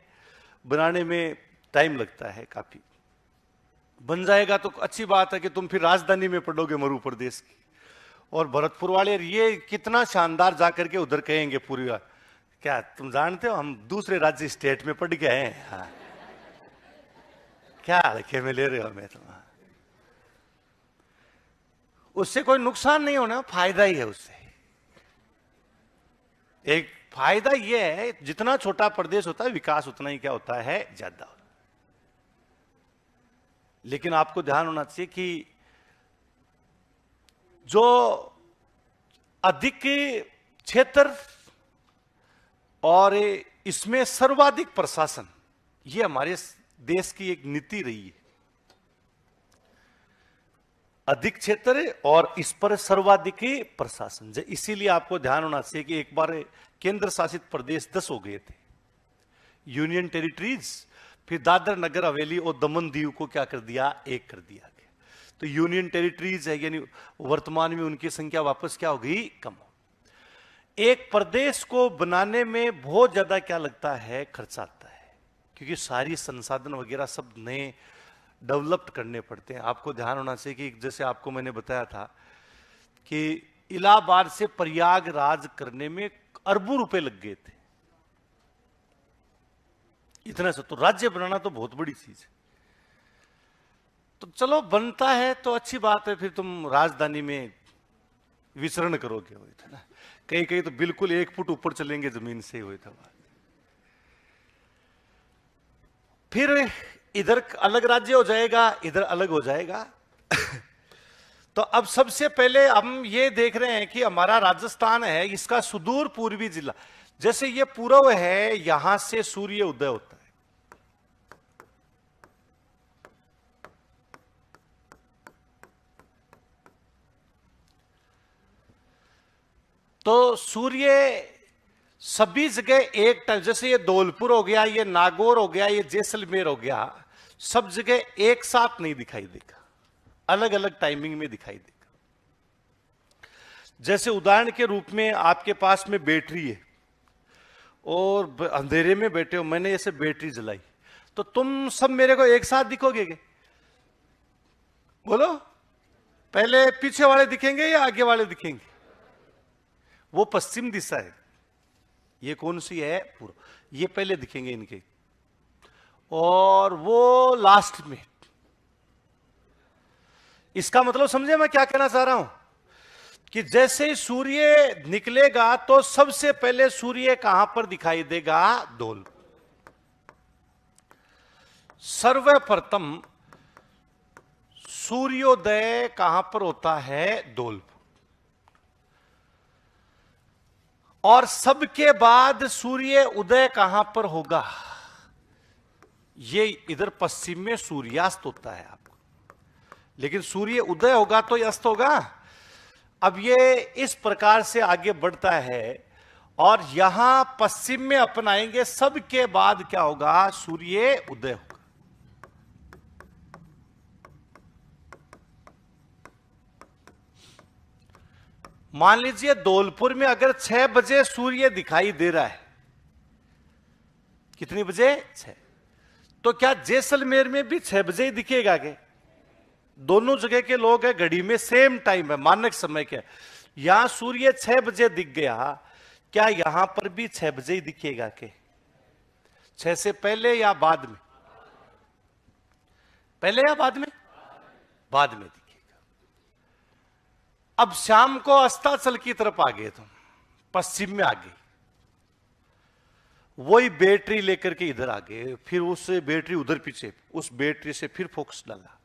बनाने में टाइम लगता है काफी। बन जाएगा तो अच्छी बात है कि तुम फिर राजधानी में पढ़ोगे मरु प्रदेश की। और भरतपुर वाले ये कितना शानदार जाकर के उधर कहेंगे पूरी, क्या तुम जानते हो हम दूसरे राज्य स्टेट में पढ़ गए हैं। हाँ, क्या रखे में ले रहे हो मैं तुम। उससे कोई नुकसान नहीं होना, फायदा ही है उससे। एक फायदा यह है, जितना छोटा प्रदेश होता है विकास उतना ही क्या होता है, ज्यादा होता है। लेकिन आपको ध्यान होना चाहिए कि जो अधिक क्षेत्र और इसमें सर्वाधिक प्रशासन, ये हमारे देश की एक नीति रही है। अधिक क्षेत्र और इस पर सर्वाधिक प्रशासन। इसीलिए आपको ध्यान होना चाहिए कि एक बार केंद्र शासित प्रदेश 10 हो गए थे, यूनियन टेरिटरीज, फिर दादर नगर हवेली और दमन दीव को क्या कर दिया, एक कर दिया गया। तो यूनियन टेरिटरीज है, यानी वर्तमान में उनकी संख्या वापस क्या हो गई, कम हो। एक प्रदेश को बनाने में बहुत ज्यादा क्या लगता है, खर्च आता है, क्योंकि सारी संसाधन वगैरह सब नए डेवलप्ड करने पड़ते हैं। आपको ध्यान होना चाहिए कि जैसे आपको मैंने बताया था कि इलाहाबाद से प्रयागराज करने में अरबों रुपए लग गए थे, इतना सा। तो राज्य बनाना तो बहुत बड़ी चीज है। तो चलो बनता है तो अच्छी बात है, फिर तुम राजधानी में विचरण करोगे, हुए थे ना। कहीं कहीं तो बिल्कुल 1 फुट ऊपर चलेंगे जमीन से, हुए था बात। फिर इधर अलग राज्य हो जाएगा, इधर अलग हो जाएगा। तो अब सबसे पहले हम ये देख रहे हैं कि हमारा राजस्थान है, इसका सुदूर पूर्वी जिला, जैसे ये पूर्व है, यहां से सूर्य उदय होता है। तो सूर्य सभी जगह एक टाइम, जैसे ये धौलपुर हो गया, ये नागौर हो गया, ये जैसलमेर हो गया, सब जगह एक साथ नहीं दिखाई देगा, अलग अलग टाइमिंग में दिखाई देगा। जैसे उदाहरण के रूप में आपके पास में बैटरी है और अंधेरे में बैठे हो, मैंने ऐसे बैटरी जलाई, तो तुम सब मेरे को एक साथ दिखोगे क्या? बोलो, पहले पीछे वाले दिखेंगे या आगे वाले दिखेंगे? वो पश्चिम दिशा है, ये कौन सी है, पूर्व, ये पहले दिखेंगे इनके, और वो लास्ट में। इसका मतलब समझे मैं क्या कहना चाह रहा हूं, कि जैसे सूर्य निकलेगा तो सबसे पहले सूर्य कहां पर दिखाई देगा, धौल। सर्वप्रथम सूर्योदय कहां पर होता है, धौलपुर। और सबके बाद सूर्य उदय कहां पर होगा, ये इधर पश्चिम में सूर्यास्त होता है आपको, लेकिन सूर्य उदय होगा तो अस्त होगा। अब ये इस प्रकार से आगे बढ़ता है और यहां पश्चिम में अपनाएंगे, सबके बाद क्या होगा, सूर्य उदय होगा। मान लीजिए धौलपुर में अगर 6 बजे सूर्य दिखाई दे रहा है, कितनी बजे, 6, तो क्या जैसलमेर में भी 6 बजे ही दिखेगा क्या? दोनों जगह के लोग हैं, घड़ी में सेम टाइम है, मानक समय क्या, यहां सूर्य 6 बजे दिख गया, क्या यहां पर भी 6 बजे ही दिखेगा क्या? 6 से पहले या बाद में? पहले या बाद में? बाद में दिखेगा। अब शाम को अस्ताचल की तरफ आ गए, तुम पश्चिम में आ गए, वही बैटरी लेकर के इधर आ गए, फिर उससे बैटरी उधर पीछे, उस बैटरी से फिर फोकस डाला।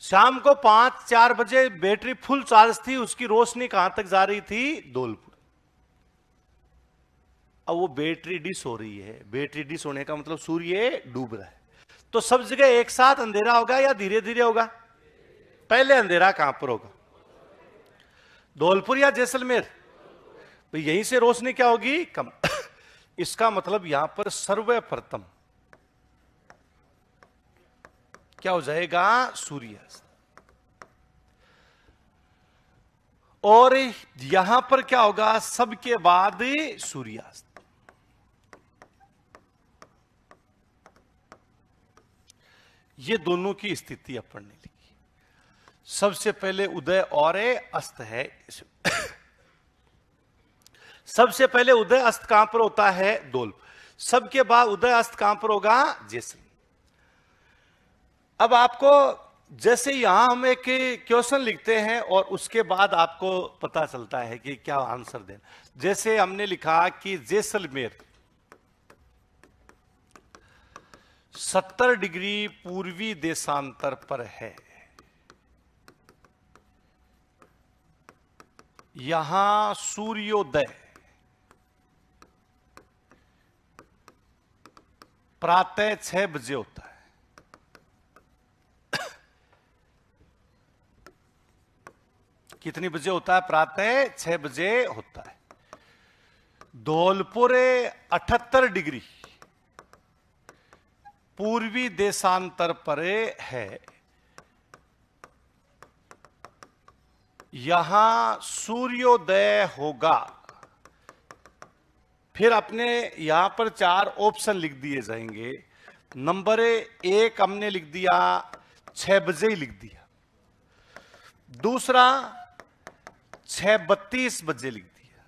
शाम को 5-4 बजे बैटरी फुल चार्ज थी, उसकी रोशनी कहां तक जा रही थी, धौलपुर। अब वो बैटरी डिस हो रही है, बैटरी डिस होने का मतलब सूर्य डूब रहा है। तो सब जगह एक साथ अंधेरा होगा या धीरे धीरे होगा? पहले अंधेरा कहां पर होगा, धौलपुर या जैसलमेर? तो यहीं से रोशनी क्या होगी, कम। इसका मतलब यहां पर सर्वप्रथम क्या हो जाएगा, सूर्यास्त। और यहां पर क्या होगा, सबके बाद सूर्यास्त। ये दोनों की स्थिति अपन ने लिखी। सबसे पहले उदय और अस्त है। सबसे पहले उदय अस्त कहां पर होता है, धौल। सबके बाद उदय अस्त कहां पर होगा, जैसलमेर। अब आपको जैसे यहां हम एक क्वेश्चन लिखते हैं और उसके बाद आपको पता चलता है कि क्या आंसर देना। जैसे हमने लिखा कि जैसलमेर 70 डिग्री पूर्वी देशांतर पर है, यहां सूर्योदय प्रातः 6 बजे होता है। कितनी बजे होता है? प्रातः 6 बजे होता है। धौलपुर 78 डिग्री पूर्वी देशांतर पर है। यहां सूर्योदय होगा। फिर अपने यहां पर 4 ऑप्शन लिख दिए जाएंगे। नंबर 1 हमने लिख दिया 6 बजे ही लिख दिया। दूसरा 6:32 बजे लिख दिया।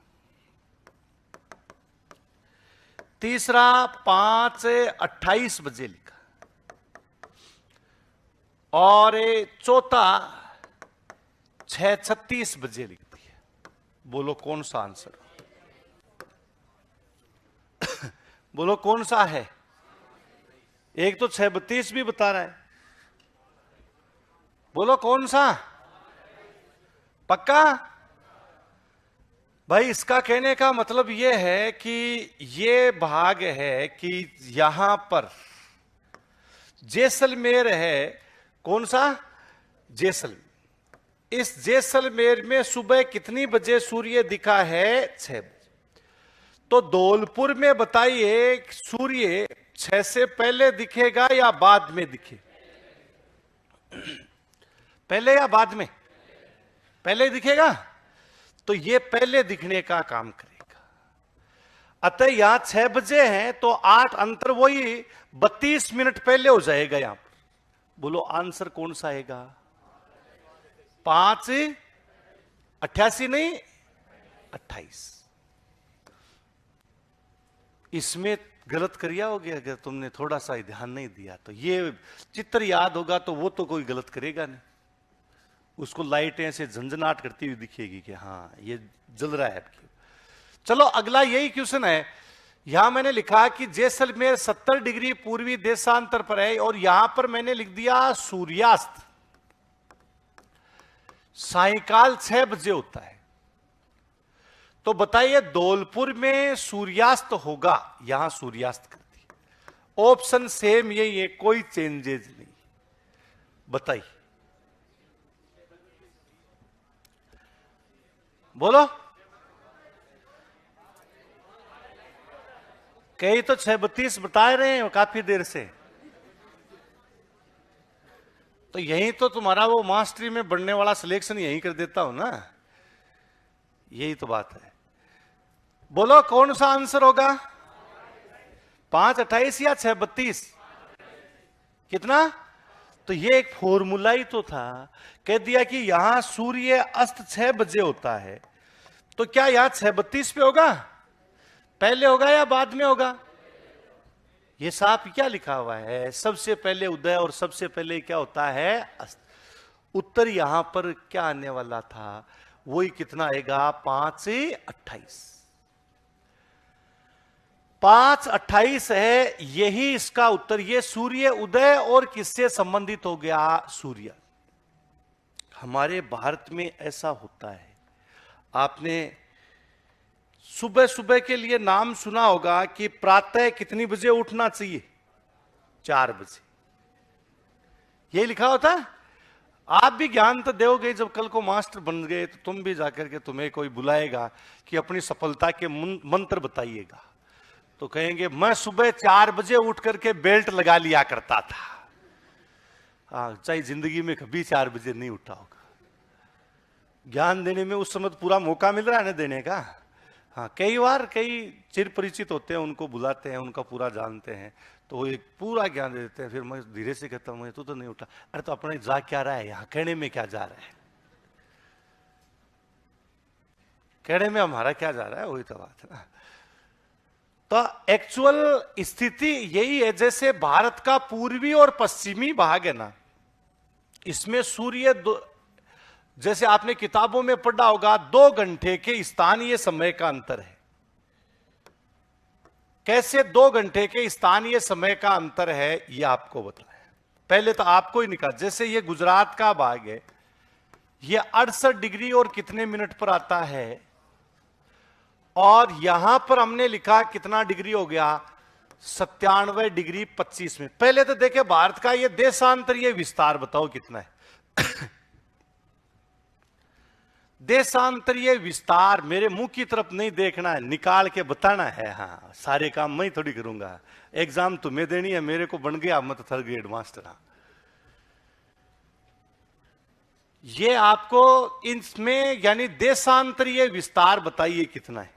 तीसरा 5:28 बजे लिखा। और चौथा 6:36 बजे लिख दिया। बोलो कौन सा आंसर? बोलो कौन सा है? एक तो 6:32 भी बता रहा है। बोलो कौन सा? पक्का? भाई इसका कहने का मतलब यह है कि यह भाग है कि यहां पर जैसलमेर है। कौन सा? जैसलमेर। इस जैसलमेर में सुबह कितनी बजे सूर्य दिखा है? 6 बजे। तो धौलपुर में बताइए सूर्य 6 से पहले दिखेगा या बाद में दिखे? पहले या बाद में? पहले दिखेगा। तो ये पहले दिखने का काम करेगा। अतः यहां 6 बजे है तो 8 अंतर वही 32 मिनट पहले हो जाएगा यहां पर। बोलो आंसर कौन सा आएगा? 5:88 नहीं 28। इसमें गलत करिया हो गया अगर तुमने थोड़ा सा ध्यान नहीं दिया तो। ये चित्र याद होगा तो वो तो कोई गलत करेगा नहीं। उसको लाइटें से झंझनाट करती हुई दिखेगी कि हाँ ये जल रहा है। चलो अगला यही क्वेश्चन है। यहां मैंने लिखा कि जैसलमेर 70 डिग्री पूर्वी देशांतर पर है और यहां पर मैंने लिख दिया सूर्यास्त सायंकाल 6 बजे होता है। तो बताइए धौलपुर में सूर्यास्त होगा। यहां सूर्यास्त कर दिया। ऑप्शन सेम यही है, कोई चेंजेस नहीं। बताइए बोलो। कई तो 6:32 बता रहे हैं काफी देर से। तो यही तो तुम्हारा वो मास्टरी में बढ़ने वाला सिलेक्शन यही कर देता हूं ना। यही तो बात है। बोलो कौन सा आंसर होगा? 5:28 या 6:32? कितना? तो ये एक फॉर्मूला ही तो था। कह दिया कि यहां सूर्य अस्त 6 बजे होता है। तो क्या यहां 6:32 पे होगा? पहले होगा या बाद में होगा? ये साफ क्या लिखा हुआ है? सबसे पहले उदय और सबसे पहले क्या होता है? अस्त। उत्तर यहां पर क्या आने वाला था? वही कितना आएगा? 5:28। 5:28 है यही इसका उत्तर। ये सूर्य उदय और किससे संबंधित हो गया? सूर्य। हमारे भारत में ऐसा होता है। आपने सुबह सुबह के लिए नाम सुना होगा कि प्रातः कितनी बजे उठना चाहिए? 4 बजे। यही लिखा होता है। आप भी ज्ञान तो दोगे। जब कल को मास्टर बन गए तो तुम भी जाकर के तुम्हें कोई बुलाएगा कि अपनी सफलता के मंत्र बताइएगा, तो कहेंगे मैं सुबह 4 बजे उठ करके बेल्ट लगा लिया करता था। चाहे जिंदगी में कभी 4 बजे नहीं उठा होगा। ज्ञान देने में उस समय पूरा मौका मिल रहा है ना देने का। हाँ, कई बार कई चिर परिचित होते हैं, उनको बुलाते हैं, उनका पूरा जानते हैं, तो वो एक पूरा ज्ञान दे देते हैं। फिर मैं धीरे से कहता हूं तू तो नहीं उठा। अरे तो अपने जा क्या रहा है यहां? कहने में क्या जा रहा है? कहने में हमारा क्या जा रहा है? वही तो बात है ना। तो एक्चुअल स्थिति यही है। जैसे भारत का पूर्वी और पश्चिमी भाग है ना, इसमें सूर्य जैसे आपने किताबों में पढ़ा होगा 2 घंटे के स्थानीय समय का अंतर है। कैसे 2 घंटे के स्थानीय समय का अंतर है ये आपको बताया। पहले तो आपको ही निकाल। जैसे ये गुजरात का भाग है, ये 68 डिग्री और कितने मिनट पर आता है, और यहां पर हमने लिखा कितना डिग्री हो गया, 97 डिग्री 25 मिनट। पहले तो देखे भारत का ये देशांतरीय विस्तार बताओ कितना है। देशांतरीय विस्तार मेरे मुंह की तरफ नहीं देखना है, निकाल के बताना है। हाँ, सारे काम मैं ही थोड़ी करूंगा, एग्जाम तुम्हें देनी है, मेरे को बन गया मत थर्ड ग्रेड मास्टर। हाँ, ये आपको इसमें यानी देशांतरीय विस्तार बताइए कितना है।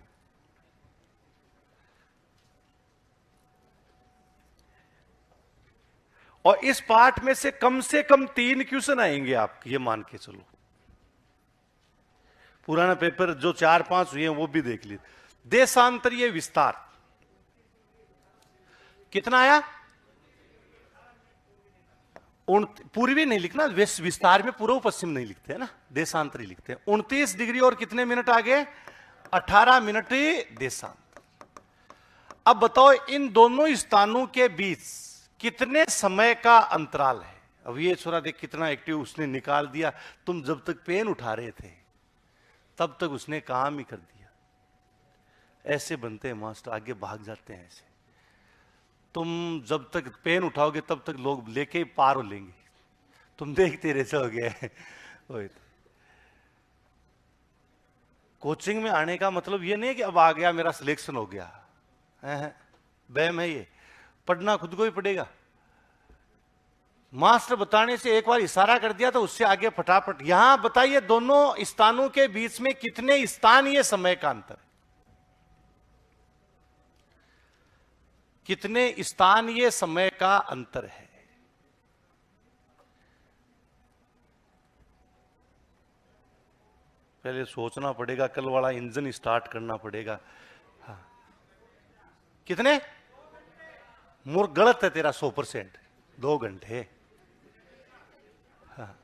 और इस पाठ में से कम 3 क्वेश्चन आएंगे आप ये मान के चलो। पुराना पेपर जो 4-5 हुए हैं वो भी देख लीजिए। देशांतरीय विस्तार कितना आया, पूर्वी नहीं लिखना, विस्तार में पूर्व पश्चिम नहीं लिखते है ना, देशांतरी लिखते हैं। 29 डिग्री और कितने मिनट आगे, 18 मिनट देशांतर। अब बताओ इन दोनों स्थानों के बीच कितने समय का अंतराल है। अब ये छोरा देख कितना एक्टिव, उसने निकाल दिया। तुम जब तक पेन उठा रहे थे तब तक उसने काम ही कर दिया। ऐसे बनते हैं मास्टर, आगे भाग जाते हैं ऐसे। तुम जब तक पेन उठाओगे तब तक लोग लेके पार हो लेंगे, तुम देखते रह जाओगे। कोचिंग में आने का मतलब ये नहीं है कि अब आ गया मेरा सिलेक्शन हो गया, बैम है ये। पढ़ना खुद को ही पड़ेगा। मास्टर बताने से एक बार इशारा कर दिया तो उससे आगे फटाफट। यहां बताइए दोनों स्थानों के बीच में कितने स्थानीय समय का अंतर है, कितने स्थानीय समय का अंतर है। पहले सोचना पड़ेगा, कल वाला इंजन स्टार्ट करना पड़ेगा। हाँ, कितने गलत है तेरा 100%, 2 घंटे। हाँ,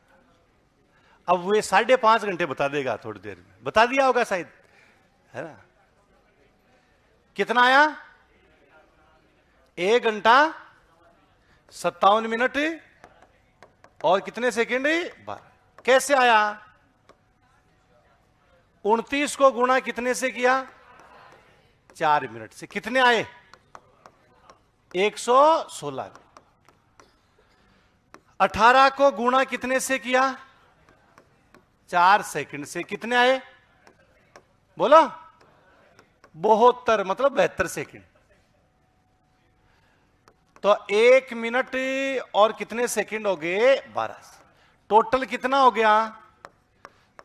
अब वे 5.5 घंटे बता देगा, थोड़ी देर में बता दिया होगा शायद, है ना। कितना आया, 1 घंटा 57 मिनट और कितने सेकेंड, 12। कैसे आया, 29 को गुणा कितने से किया, 4 मिनट से, कितने आए, 116। 18 को गुणा कितने से किया, 4 सेकंड से, कितने आए, बोलो 72, मतलब 72 सेकंड। तो 1 मिनट और कितने सेकंड हो गए, 12। टोटल कितना हो गया,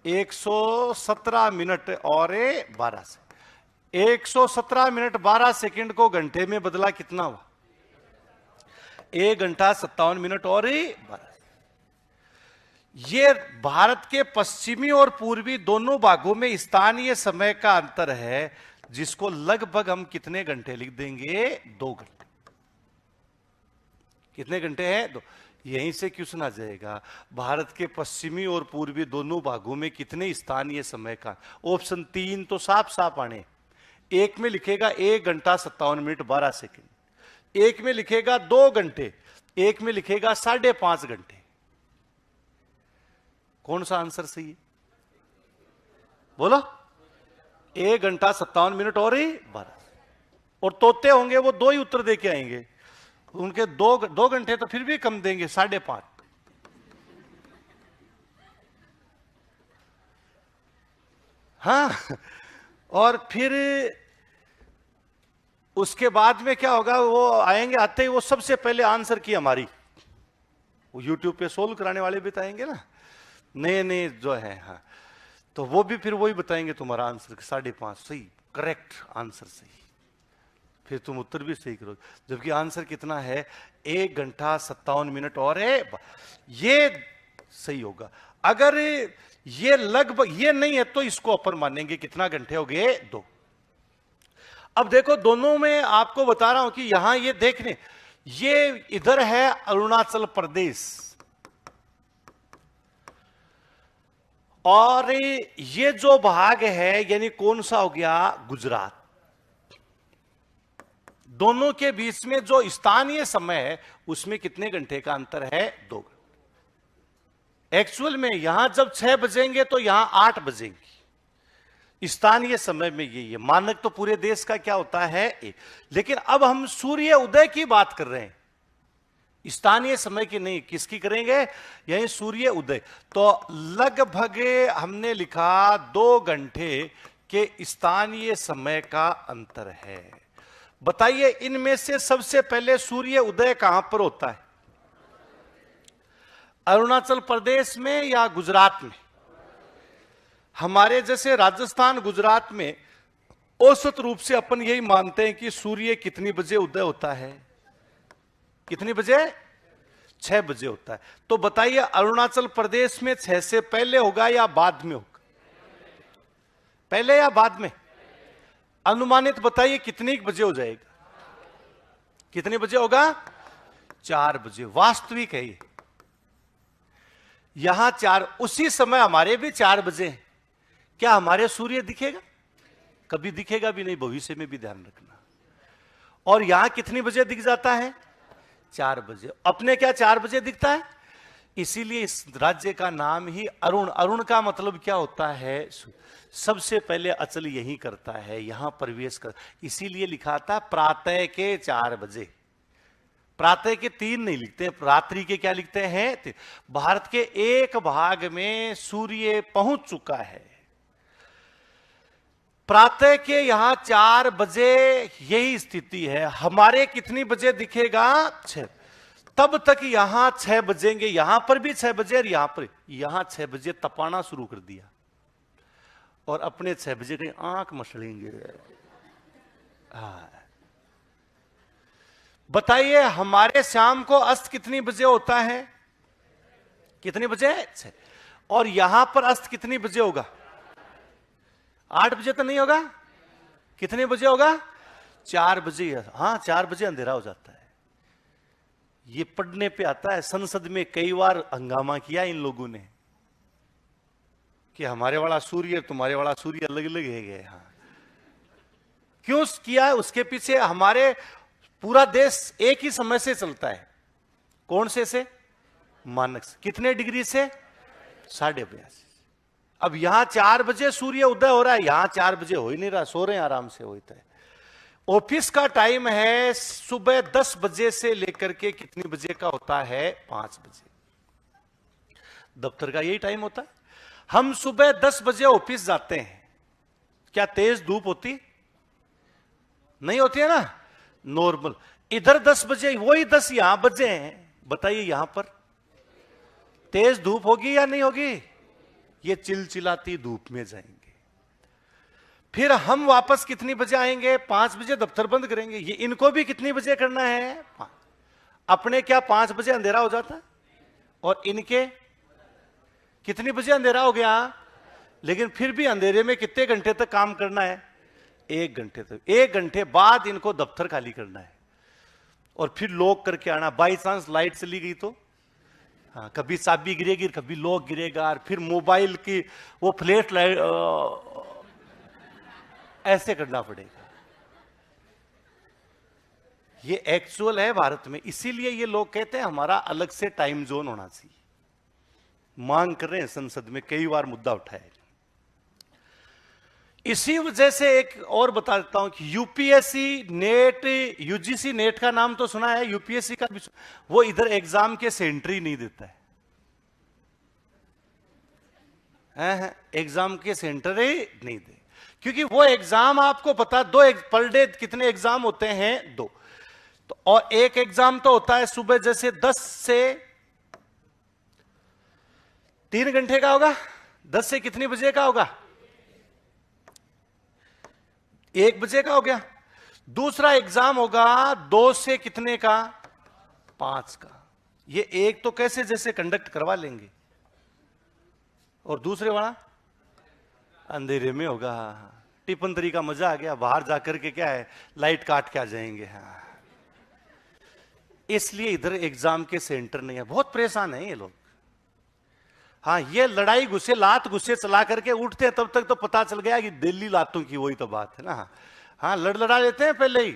117 मिनट और 12 से। 117 मिनट 12 सेकंड को घंटे में बदला कितना हुआ, 1 घंटा 57 मिनट और 12। ये भारत के पश्चिमी और पूर्वी दोनों भागों में स्थानीय समय का अंतर है, जिसको लगभग हम कितने घंटे लिख देंगे, 2 घंटे। कितने घंटे हैं, 2। यहीं से क्वेश्चन आ जाएगा, भारत के पश्चिमी और पूर्वी दोनों भागों में कितने स्थानीय समय का। ऑप्शन 3 तो साफ साफ आने। एक में लिखेगा 1 घंटा 57 मिनट 12 सेकंड, एक में लिखेगा 2 घंटे, एक में लिखेगा 5.5 घंटे। कौन सा आंसर सही है, बोलो। 1 घंटा 57 मिनट और 12। और तोते होंगे वो 2 ही उत्तर दे के आएंगे, उनके 2 घंटे तो फिर भी कम देंगे, 5.5। हाँ, और फिर उसके बाद में क्या होगा, वो आएंगे, आते ही वो सबसे पहले आंसर की हमारी, वो यूट्यूब पे सोल्व कराने वाले भी बताएंगे ना, नए नए जो है। हाँ, तो वो भी फिर वही बताएंगे तुम्हारा आंसर 5.5 सही, करेक्ट आंसर सही। फिर तुम उत्तर भी सही करो, जबकि आंसर कितना है, 1 घंटा 57 मिनट और ये सही होगा। अगर ये लगभग ये नहीं है तो इसको अपर मानेंगे, कितना घंटे हो गए, 2। अब देखो दोनों में आपको बता रहा हूं कि यहां ये देखने, ये इधर है अरुणाचल प्रदेश और ये जो भाग है यानी कौन सा हो गया, गुजरात। दोनों के बीच में जो स्थानीय समय है उसमें कितने घंटे का अंतर है, 2 घंटे। एक्चुअल में यहां जब 6 बजेंगे तो यहां 8 बजेंगे। स्थानीय समय में यही है। मानक तो पूरे देश का क्या होता है लेकिन अब हम सूर्य उदय की बात कर रहे हैं, स्थानीय समय की नहीं। किसकी करेंगे? यही सूर्य उदय। तो लगभग हमने लिखा 2 घंटे के स्थानीय समय का अंतर है। बताइए इनमें से सबसे पहले सूर्य उदय कहां पर होता है? अरुणाचल प्रदेश में या गुजरात में? हमारे जैसे राजस्थान गुजरात में औसत रूप से अपन यही मानते हैं कि सूर्य कितनी बजे उदय होता है? कितनी बजे? 6 बजे होता है। तो बताइए अरुणाचल प्रदेश में 6 से पहले होगा या बाद में होगा? पहले या बाद में? अनुमानित बताइए कितनी बजे हो जाएगा? कितने बजे होगा? 4 बजे। वास्तविक है ये। यहां 4, उसी समय हमारे भी 4 बजे हैं। क्या हमारे सूर्य दिखेगा? कभी दिखेगा भी नहीं, भविष्य में भी ध्यान रखना। और यहां कितनी बजे दिख जाता है? 4 बजे। अपने क्या 4 बजे दिखता है? इसीलिए इस राज्य का नाम ही अरुण। अरुण का मतलब क्या होता है? सबसे पहले अचल यही करता है, यहां प्रवेश कर। इसीलिए लिखा था प्रातः के 4 बजे। प्रातः के 3 नहीं लिखते, रात्रि के क्या लिखते हैं? भारत के एक भाग में सूर्य पहुंच चुका है। प्रातः के यहां 4 बजे यही स्थिति है। हमारे कितनी बजे दिखेगा? 6। तब तक यहां 6 बजेंगे, यहां पर भी 6 बजे और यहां 6 बजे तपाना शुरू कर दिया और अपने 6 बजे कहीं आंख मसलेंगे। बताइए हमारे शाम को अस्त कितनी बजे होता है? कितनी बजे? 6। और यहां पर अस्त कितनी बजे होगा? 8 बजे तो नहीं होगा। कितने बजे होगा? 4 बजे। हाँ 4 बजे अंधेरा हो जाता है। ये पढ़ने पे आता है। संसद में कई बार हंगामा किया इन लोगों ने कि हमारे वाला सूर्य तुम्हारे वाला सूर्य अलग अलग है। हाँ क्यों किया है? उसके पीछे हमारे पूरा देश एक ही समय से चलता है। कौन से? मानक से। कितने डिग्री से? 82.5। अब यहां 4 बजे सूर्य उदय हो रहा है, यहां 4 बजे हो ही नहीं रहा, सो रहे हैं आराम से। होता है ऑफिस का टाइम है सुबह 10 बजे से लेकर के कितनी बजे का होता है? 5 बजे। दफ्तर का यही टाइम होता है। हम सुबह 10 बजे ऑफिस जाते हैं, क्या तेज धूप होती? नहीं होती है ना, नॉर्मल। इधर 10 बजे, वही 10 यहां बजे हैं। बताइए यहां पर तेज धूप होगी या नहीं होगी? ये चिलचिलाती धूप में जाएंगे। फिर हम वापस कितनी बजे आएंगे? 5 बजे दफ्तर बंद करेंगे। ये इनको भी कितनी बजे करना है? 5। अपने क्या 5 बजे अंधेरा हो जाता? और इनके कितनी बजे अंधेरा हो गया? लेकिन फिर भी अंधेरे में कितने घंटे तक काम करना है? 1 घंटे तक। 1 घंटे बाद इनको दफ्तर खाली करना है और फिर लॉक करके आना। बाई चांस लाइट चली गई तो हाँ, कभी चाबी गिरेगी, कभी लॉक गिरेगा, और फिर मोबाइल की वो फ्लैश लाइट ऐसे करना पड़ेगा। ये एक्चुअल है भारत में। इसीलिए ये लोग कहते हैं हमारा अलग से टाइम जोन होना चाहिए। मांग कर रहे हैं संसद में, कई बार मुद्दा उठाया। इसी वजह से एक और बता देता हूं कि यूपीएससी नेट, यूजीसी नेट का नाम तो सुना है, यूपीएससी का भी। वो इधर एग्जाम के सेंटर ही नहीं देता है। एग्जाम के सेंटर ही नहीं दे, क्योंकि वो एग्जाम आपको पता, 2 पर डे कितने एग्जाम होते हैं? 2। तो और एक एग्जाम तो होता है सुबह जैसे 10 से 3 घंटे का होगा। 10 से कितनी बजे का होगा? 1 बजे का हो गया। दूसरा एग्जाम होगा 2 से कितने का? 5 का। ये एक तो कैसे जैसे कंडक्ट करवा लेंगे, और दूसरे वाला अंधेरे में होगा। टिपनतरी का मजा आ गया, बाहर जाकर के क्या है, लाइट काट के आ जाएंगे। हाँ इसलिए इधर एग्जाम के सेंटर नहीं है। बहुत परेशान है ये लोग। हाँ ये लड़ाई गुस्से, लात गुस्से चला करके उठते हैं, तब तक तो पता चल गया कि दिल्ली लातों की वही तो बात है ना। हाँ लड़ा लेते हैं पहले ही,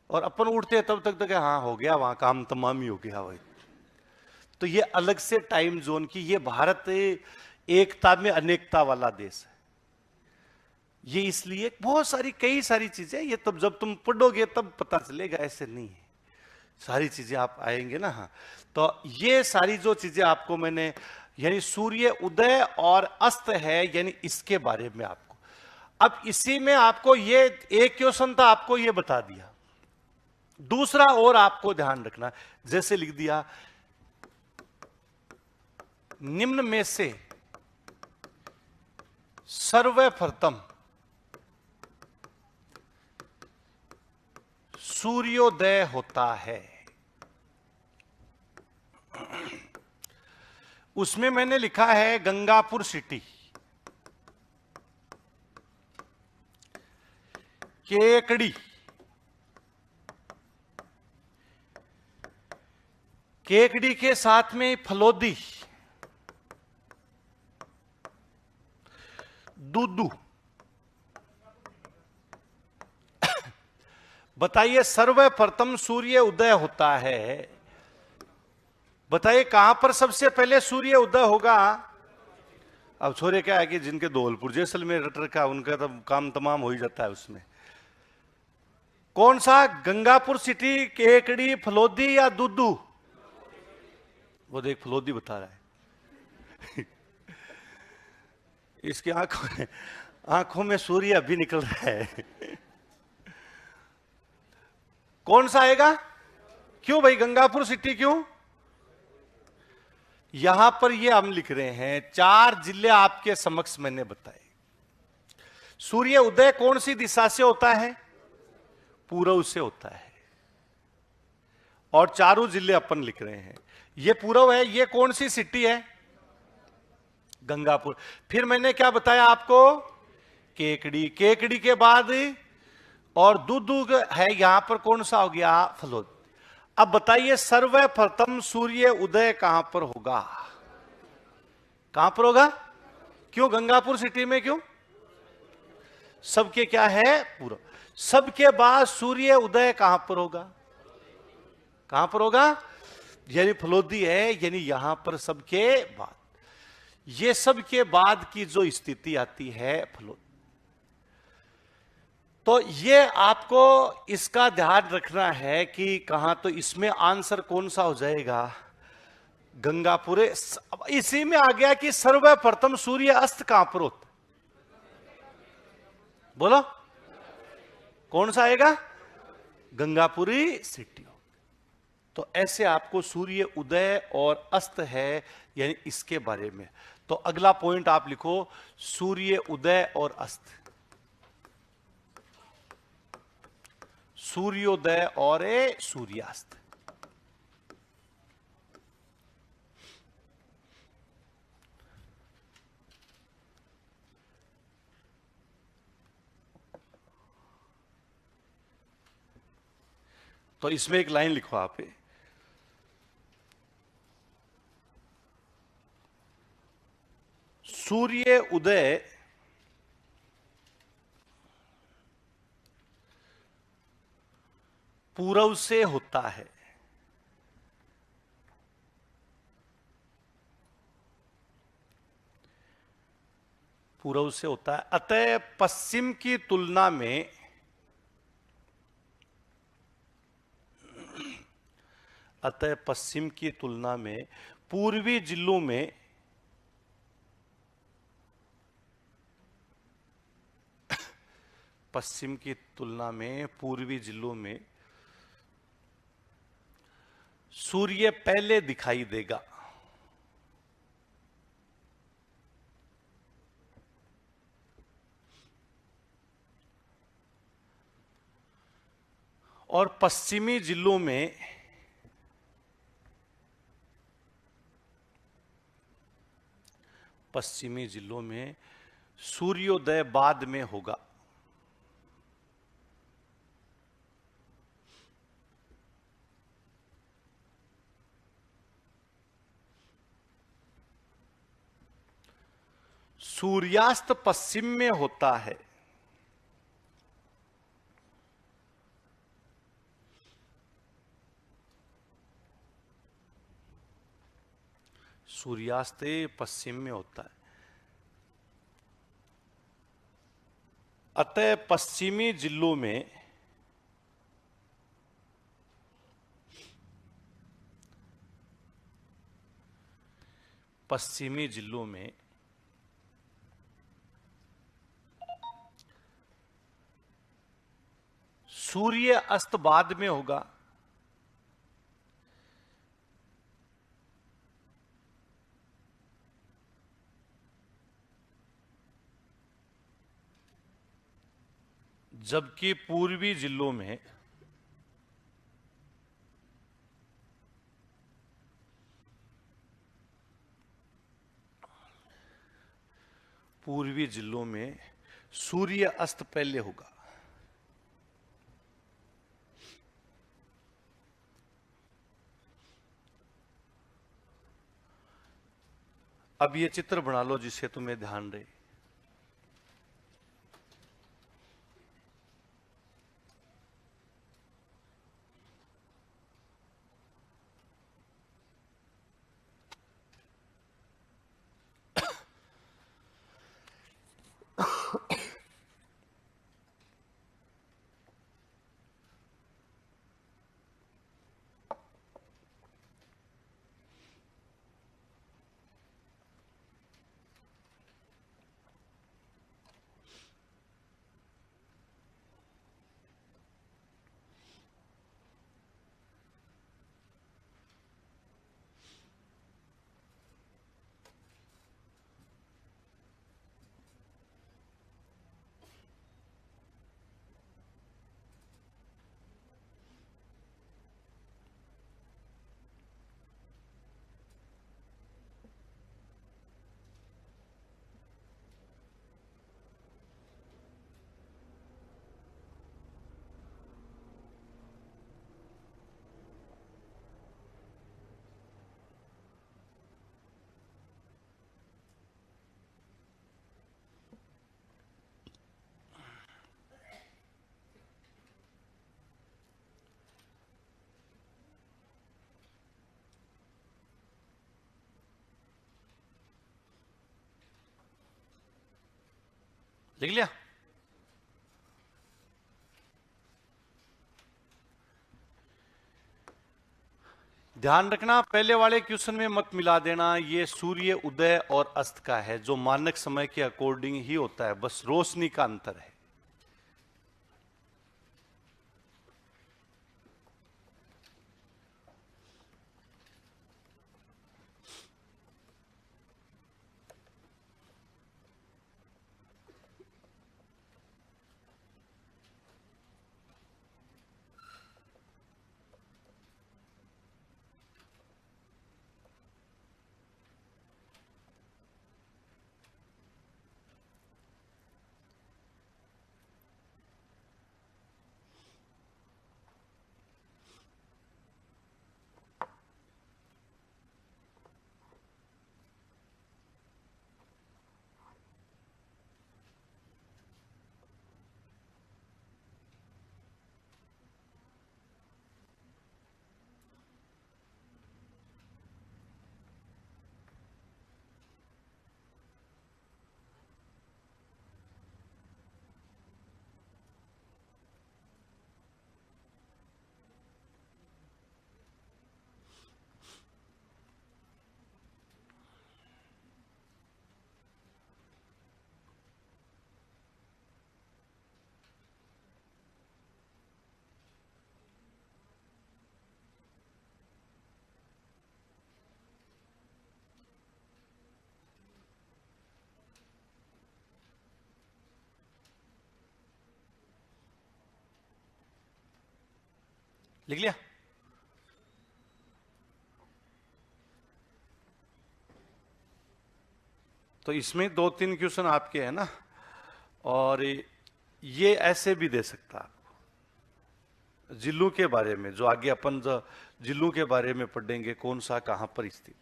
और अपन उठते हैं तब तक तो क्या, हाँ हो गया वहां काम तमाम ही हो गया। वही तो ये अलग से टाइम जोन की, ये भारत एकता में अनेकता वाला देश है। ये इसलिए बहुत सारी कई सारी चीजें, ये तब जब तुम पढ़ोगे तब पता चलेगा, ऐसे नहीं है। सारी चीजें आप आएंगे ना। हाँ, तो ये सारी जो चीजें आपको मैंने, यानी सूर्य उदय और अस्त है, यानी इसके बारे में आपको, अब इसी में आपको ये एक क्वेश्चन था, आपको ये बता दिया। दूसरा और आपको ध्यान रखना, जैसे लिख दिया निम्न में से सर्वप्रथम सूर्योदय होता है। उसमें मैंने लिखा है गंगापुर सिटी, केकड़ी, केकड़ी के साथ में फलोदी, दूदू। बताइए सर्वप्रथम सूर्य उदय होता है, बताइए कहां पर सबसे पहले सूर्य उदय होगा। अब छोरे क्या है कि जिनके धौलपुर जैसलमेर रट रखा, उनका तो काम तमाम हो ही जाता है उसमें। कौन सा, गंगापुर सिटी, केकड़ी, फलोदी या दूदू? वो देख फलोदी बता रहा है। इसकी आंखों में सूर्य अभी निकल रहा है। कौन सा आएगा? क्यों भाई गंगापुर सिटी क्यों? यहां पर ये हम लिख रहे हैं, 4 जिले आपके समक्ष मैंने बताए। सूर्य उदय कौन सी दिशा से होता है? पूर्व से होता है। और चारों जिले अपन लिख रहे हैं, ये पूर्व है। ये कौन सी सिटी है? गंगापुर। फिर मैंने क्या बताया आपको? केकड़ी, केकड़ी के बाद और दूदू है, यहां पर कौन सा हो गया? फलोद। अब बताइए सर्वप्रथम सूर्य उदय कहां पर होगा? कहां पर होगा? क्यों गंगापुर सिटी में? क्यों? सबके क्या है? पूर्व। सबके बाद सूर्य उदय कहां पर होगा? कहां पर होगा? यानी फलोदी है, यानी यहां पर सबके बाद। ये सबके बाद की जो स्थिति आती है फलोदी। तो ये आपको इसका ध्यान रखना है कि कहां, तो इसमें आंसर कौन सा हो जाएगा? गंगापुर। इसी में आ गया कि सर्वप्रथम सूर्य अस्त कहां पर होता? बोलो कौन सा आएगा? गंगापुरी सिटी। तो ऐसे आपको सूर्य उदय और अस्त है, यानी इसके बारे में। तो अगला पॉइंट आप लिखो, सूर्य उदय और अस्त, सूर्योदय और सूर्यास्त। तो इसमें एक लाइन लिखो आप, सूर्य उदय पूर्व से होता है, पूर्व से होता है, अतः पश्चिम की तुलना में, अतः पश्चिम की तुलना में पूर्वी जिलों में पश्चिम की तुलना में पूर्वी जिलों में सूर्य पहले दिखाई देगा। और पश्चिमी जिलों में सूर्योदय बाद में होगा। सूर्यास्त पश्चिम में होता है, सूर्यास्त पश्चिम में होता है। अतः पश्चिमी जिलों में सूर्य अस्त बाद में होगा, जबकि पूर्वी जिलों में सूर्य अस्त पहले होगा। अब ये चित्र बना लो जिससे तुम्हें ध्यान रहे। लिख लिया? ध्यान रखना, पहले वाले क्वेश्चन में मत मिला देना। ये सूर्य उदय और अस्त का है, जो मानक समय के अकॉर्डिंग ही होता है, बस रोशनी का अंतर है। लिख लिया? तो इसमें 2-3 क्वेश्चन आपके हैं ना, और ये ऐसे भी दे सकता आपको जिलों के बारे में, जो आगे अपन जो जिलों के बारे में पढ़ेंगे, कौन सा कहां पर स्थित।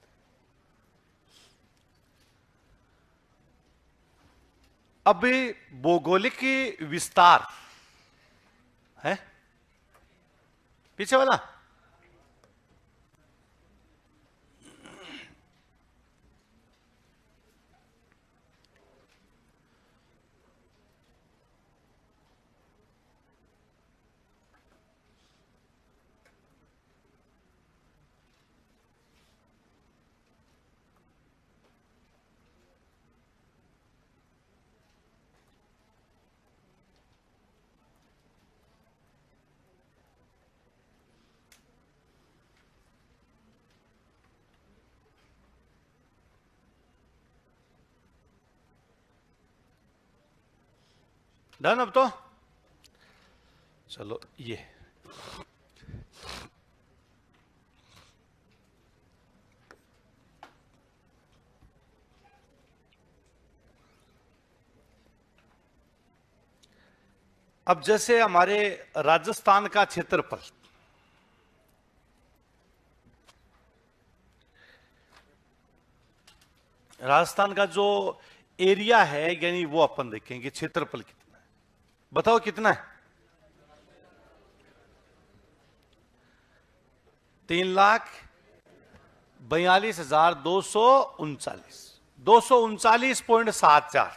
अब भौगोलिक विस्तार है पीछे वाला। डन। अब तो चलो ये अब जैसे हमारे राजस्थान का क्षेत्रफल, राजस्थान का जो एरिया है यानी वो अपन देखेंगे क्षेत्रफल कितना है। बताओ कितना है? 3,42,239, 239.74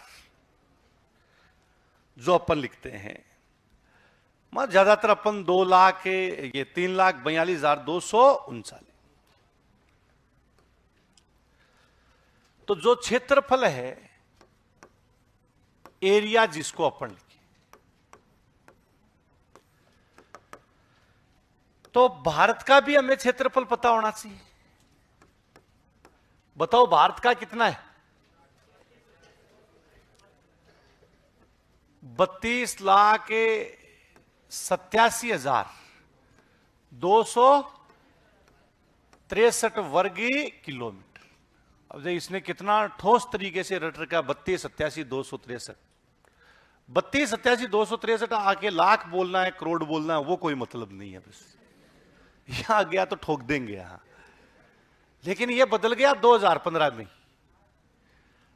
जो अपन लिखते हैं। मतलब ज्यादातर अपन 2 लाख, ये 3,42,239। तो जो क्षेत्रफल है, एरिया जिसको अपन लिखे, तो भारत का भी हमें क्षेत्रफल पता होना चाहिए। बताओ भारत का कितना है? 32,87,263 वर्ग किलोमीटर। अब देखिए इसने कितना ठोस तरीके से रट रखा, 32,87,263। 32,87,263 आके लाख बोलना है, करोड़ बोलना है, वो कोई मतलब नहीं है। बस यहां गया तो ठोक देंगे यहां। लेकिन ये बदल गया 2015 में,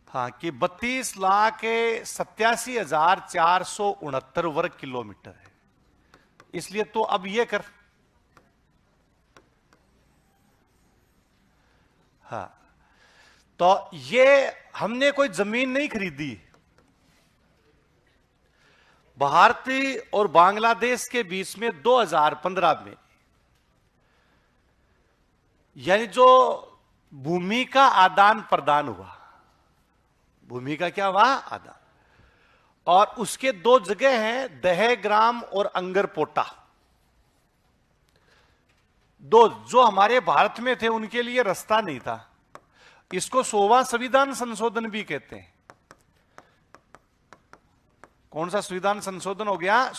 हाँ, कि 32,87,469 वर्ग किलोमीटर है। इसलिए तो अब ये कर, हाँ, तो ये हमने कोई जमीन नहीं खरीदी। भारत और बांग्लादेश के बीच में 2015 में यानी जो भूमि का आदान प्रदान हुआ, भूमि का क्या हुआ? आदान। और उसके 2 जगह हैं, दहेग्राम और अंगरपोटा। 2 जो हमारे भारत में थे, उनके लिए रास्ता नहीं था। इसको 100वां संविधान संशोधन भी कहते हैं। कौन सा संविधान संशोधन हो गया?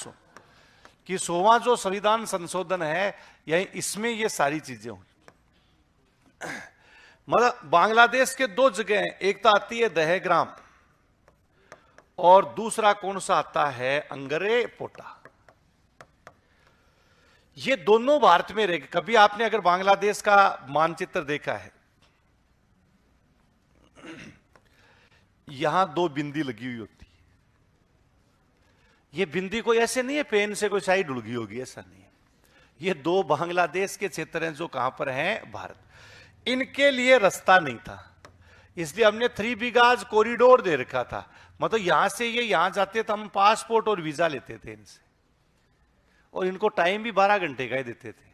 कि 100वां जो संविधान संशोधन है, यही इसमें ये सारी चीजें हुई। मतलब बांग्लादेश के 2 जगह हैं, एक तो आती है दहेग्राम और दूसरा कौन सा आता है? अंगरपोटा। ये दोनों भारत में रहे। कभी आपने अगर बांग्लादेश का मानचित्र देखा है, यहां 2 बिंदी लगी हुई होती है। ये बिंदी कोई ऐसे नहीं है पेन से कोई साइड उड़गी होगी, ऐसा नहीं है। ये 2 बांग्लादेश के क्षेत्र हैं जो कहां पर हैं? भारत। इनके लिए रास्ता नहीं था, इसलिए हमने 3 बिगाज कॉरिडोर दे रखा था। मतलब यहां से ये यहां जाते तो हम पासपोर्ट और वीजा लेते थे इनसे, और इनको टाइम भी 12 घंटे का ही देते थे।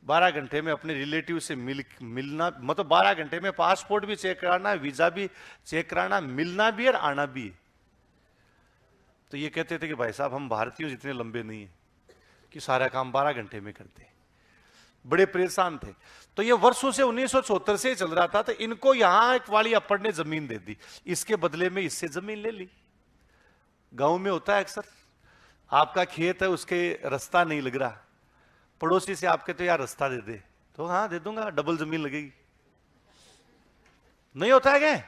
12 घंटे में अपने रिलेटिव से मिलना, मतलब 12 घंटे में पासपोर्ट भी चेक कराना, वीजा भी चेक कराना, मिलना भी और आना भी। तो ये कहते थे कि भाई साहब हम भारतीयों जितने लंबे नहीं है कि सारा काम 12 घंटे में करते हैं। बड़े परेशान थे। तो ये वर्षों से 1974 से चल रहा था। तो इनको यहां एक वाली अप्पड़ ने जमीन दे दी, इसके बदले में इससे जमीन ले ली। गांव में होता है अक्सर, आपका खेत है, उसके रास्ता नहीं लग रहा, पड़ोसी से आपके तो यार रास्ता दे दे, तो हाँ दे दूंगा, डबल जमीन लगेगी। नहीं होता है क्या?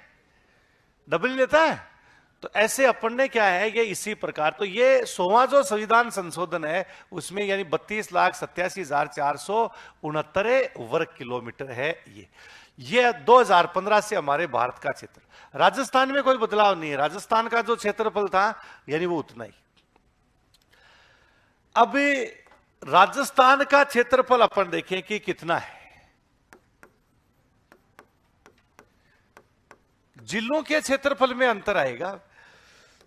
डबल लेता है। तो ऐसे अपन ने क्या है, ये इसी प्रकार, तो ये 100वां जो संविधान संशोधन है उसमें यानी 32,87,469 वर्ग किलोमीटर है। ये 2015 से हमारे भारत का क्षेत्र। राजस्थान में कोई बदलाव नहीं है, राजस्थान का जो क्षेत्रफल था यानी वो उतना ही। अब राजस्थान का क्षेत्रफल अपन देखें कि कितना है। जिलों के क्षेत्रफल में अंतर आएगा।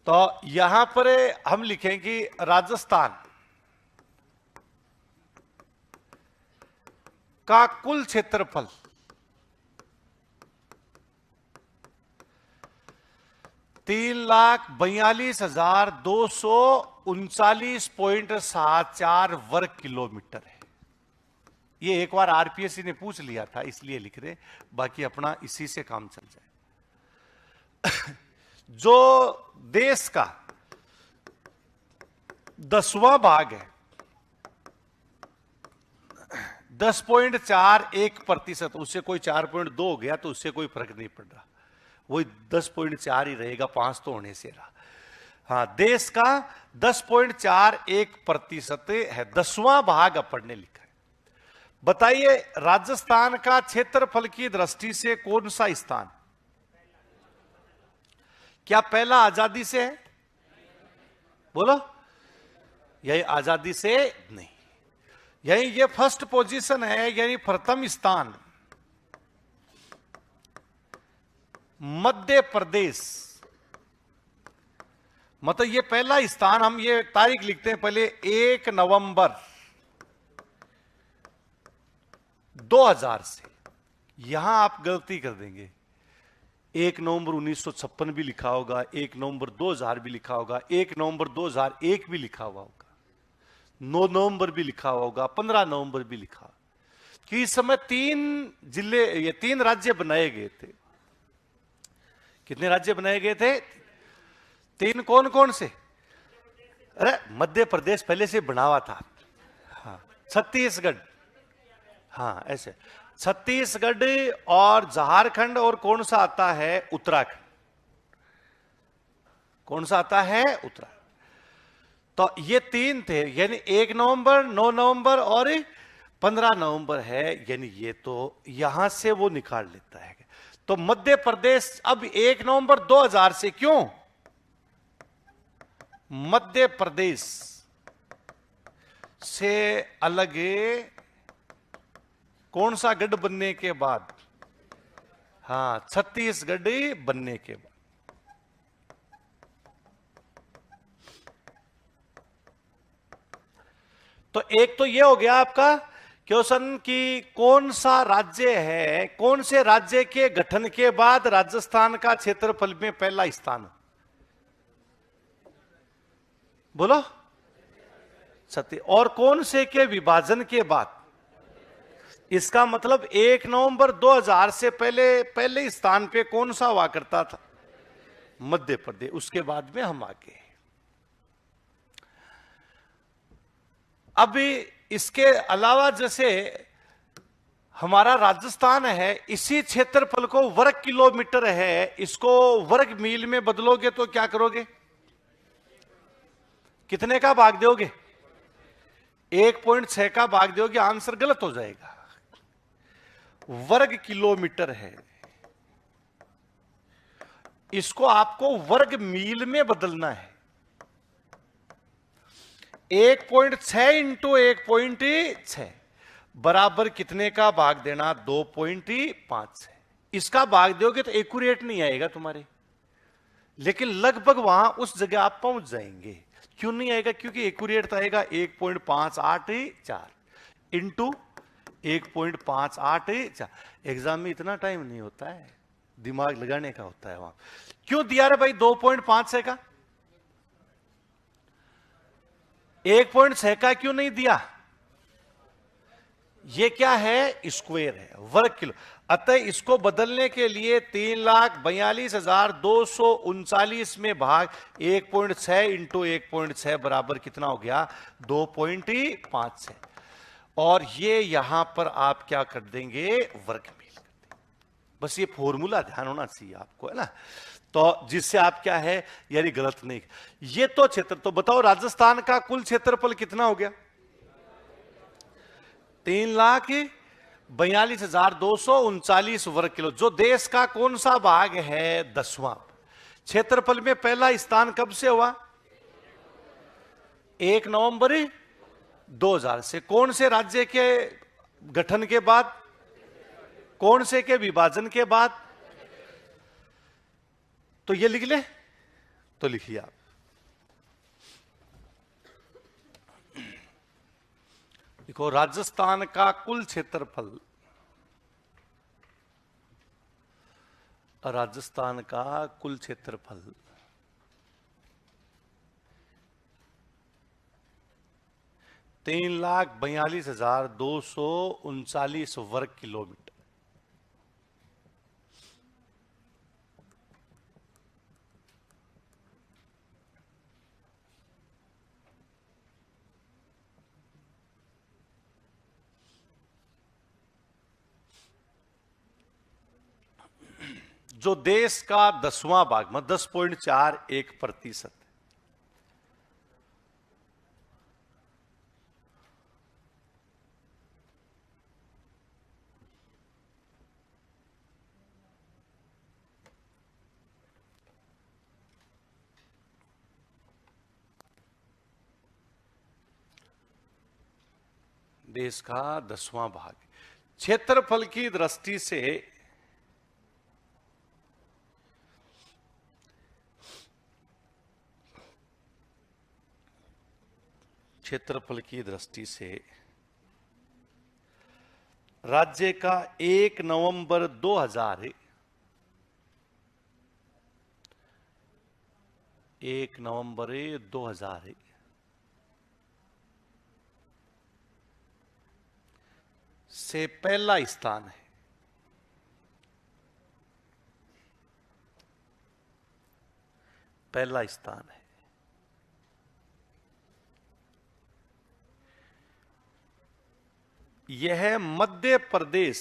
तो यहां पर हम लिखेंगे राजस्थान का कुल क्षेत्रफल 3,42,239.74 वर्ग किलोमीटर है। ये एक बार आरपीएससी ने पूछ लिया था इसलिए लिख रहे, बाकी अपना इसी से काम चल जाए। जो देश का 10वां भाग है। 10.41%, उससे कोई 4.2 हो गया तो उससे कोई फर्क नहीं पड़ रहा, वही 10.4 ही रहेगा, 5 तो होने से रहा। हाँ, देश का 10.41% है, 10वां भाग अपन ने लिखा है। बताइए राजस्थान का क्षेत्रफल की दृष्टि से कौन सा स्थान, क्या पहला आजादी से है? बोलो, यही आजादी से नहीं, यही ये फर्स्ट पोजीशन है, यानी प्रथम स्थान मध्य प्रदेश। मतलब ये पहला स्थान, हम ये तारीख लिखते हैं पहले, 1 नवंबर 2000 से। यहां आप गलती कर देंगे, 1 नवंबर 1956 भी लिखा होगा, 1 नवंबर 2000 भी लिखा होगा, 1 नवंबर 2001 भी लिखा हुआ होगा, 9 नवंबर भी लिखा हुआ होगा, 15 नवंबर भी लिखा, कि इस समय 3 जिले, ये 3 राज्य बनाए गए थे। कितने राज्य बनाए गए थे? 3। कौन कौन से? अरे मध्य प्रदेश पहले से बना हुआ था। हाँ, छत्तीसगढ़, हाँ ऐसे, छत्तीसगढ़ और झारखंड, और कौन सा आता है? उत्तराखंड। कौन सा आता है? उत्तराखंड। तो ये 3 थे, यानी 1 नवंबर, 9 नवंबर और 15 नवंबर है, यानी ये तो यहां से वो निकाल लेता है। तो मध्य प्रदेश अब 1 नवंबर 2000 से, क्यों? मध्य प्रदेश से अलग कौन सा गढ़ बनने के बाद? हां, छत्तीसगढ़ बनने के बाद। तो एक तो ये हो गया आपका क्वेश्चन कि कौन सा राज्य है, कौन से राज्य के गठन के बाद राजस्थान का क्षेत्रफल में पहला स्थान? बोलो, और कौन से के विभाजन के बाद? इसका मतलब 1 नवंबर 2000 से पहले स्थान पे कौन सा हुआ करता था? मध्य प्रदेश। उसके बाद में हम आगे। अभी इसके अलावा जैसे हमारा राजस्थान है, इसी क्षेत्रफल को वर्ग किलोमीटर है, इसको वर्ग मील में बदलोगे तो क्या करोगे? कितने का भाग दोगे? 1.6 का भाग दोगे, आंसर गलत हो जाएगा। वर्ग किलोमीटर है, इसको आपको वर्ग मील में बदलना है। 1.6 इंटू 1.6 बराबर कितने का भाग देना? 2.5 है। इसका भाग दोगे तो एक्यूरेट नहीं आएगा तुम्हारे, लेकिन लगभग वहां उस जगह आप पहुंच जाएंगे। क्यों नहीं आएगा? क्योंकि एक्यूरेट आएगा 1.584 इंटू 1.584। एग्जाम में इतना टाइम नहीं होता है, दिमाग लगाने का होता है वहां। क्यों दिया रे भाई 2.5 का? 1.6 का क्यों नहीं दिया? ये क्या है? स्क्वायर है, वर्ग किलो। अतः इसको बदलने के लिए 3,42,239 में भाग 1.6 इंटू 1.6 बराबर कितना हो गया? 2.5 है। और ये यहां पर आप क्या कर देंगे? वर्ग मील कर देंगे। बस ये फॉर्मूला ध्यान होना चाहिए आपको, है ना? तो जिससे आप क्या है, यानी गलत नहीं। ये तो क्षेत्र, तो बताओ राजस्थान का कुल क्षेत्रफल कितना हो गया? 3,42,239 वर्ग किलो। जो देश का कौन सा भाग है? 10वां। क्षेत्रफल में पहला स्थान कब से हुआ? 1 नवंबर 2000 से। कौन से राज्य के गठन के बाद? कौन से के विभाजन के बाद? तो ये लिख ले, तो लिखिए आप। देखो, राजस्थान का कुल क्षेत्रफल, राजस्थान का कुल क्षेत्रफल 3,42,239 वर्ग किलोमीटर। जो देश का 10वां भाग, मतलब 10.41%। देश का 10वां भाग। क्षेत्रफल की दृष्टि से राज्य का 1 नवंबर 2000 से पहला स्थान है। पहला स्थान है। यह मध्य प्रदेश,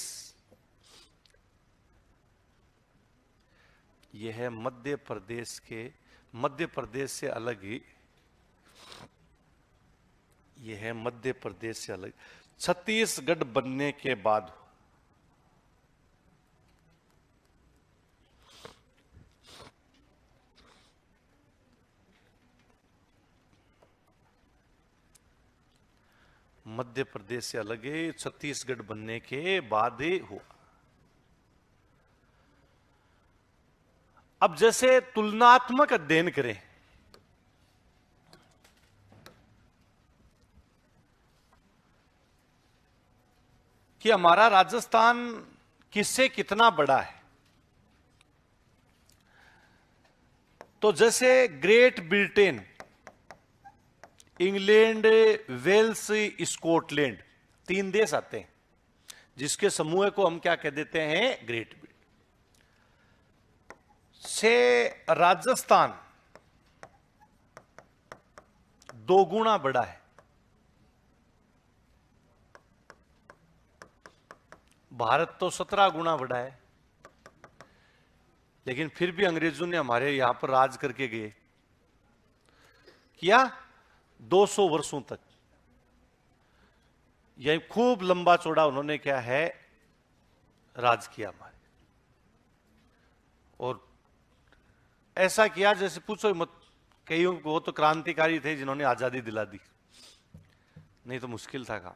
मध्य प्रदेश से अलग ही, यह मध्य प्रदेश से अलग छत्तीसगढ़ बनने के बाद मध्य प्रदेश से अलग है, छत्तीसगढ़ बनने के बाद ही हुआ। अब जैसे तुलनात्मक अध्ययन करें कि हमारा राजस्थान किससे कितना बड़ा है, तो जैसे great Britain, England, Wales, Scotland, 3 देश आते हैं जिसके समूह को हम क्या कह देते हैं, ग्रेट ब्रिटेन। से राजस्थान 2 गुना बड़ा है। भारत तो 17 गुना बड़ा है, लेकिन फिर भी अंग्रेजों ने हमारे यहां पर राज करके गए, किया 200 वर्षों तक। यह खूब लंबा चौड़ा उन्होंने क्या है, राज किया हमारे। और ऐसा किया जैसे पूछो मत, कईयों को तो क्रांतिकारी थे जिन्होंने आजादी दिला दी, नहीं तो मुश्किल था काम।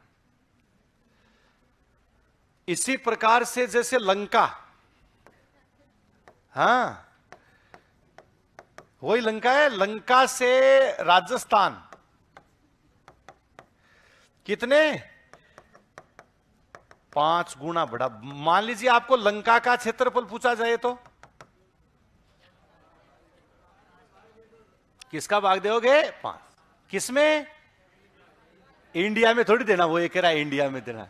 इसी प्रकार से जैसे लंका, हाँ वही लंका है, लंका से राजस्थान कितने, 5 गुना बड़ा। मान लीजिए आपको लंका का क्षेत्रफल पूछा जाए तो किसका भाग दोगे, 5। किसमें, इंडिया में थोड़ी देना, वो एक कह रहा है इंडिया में देना,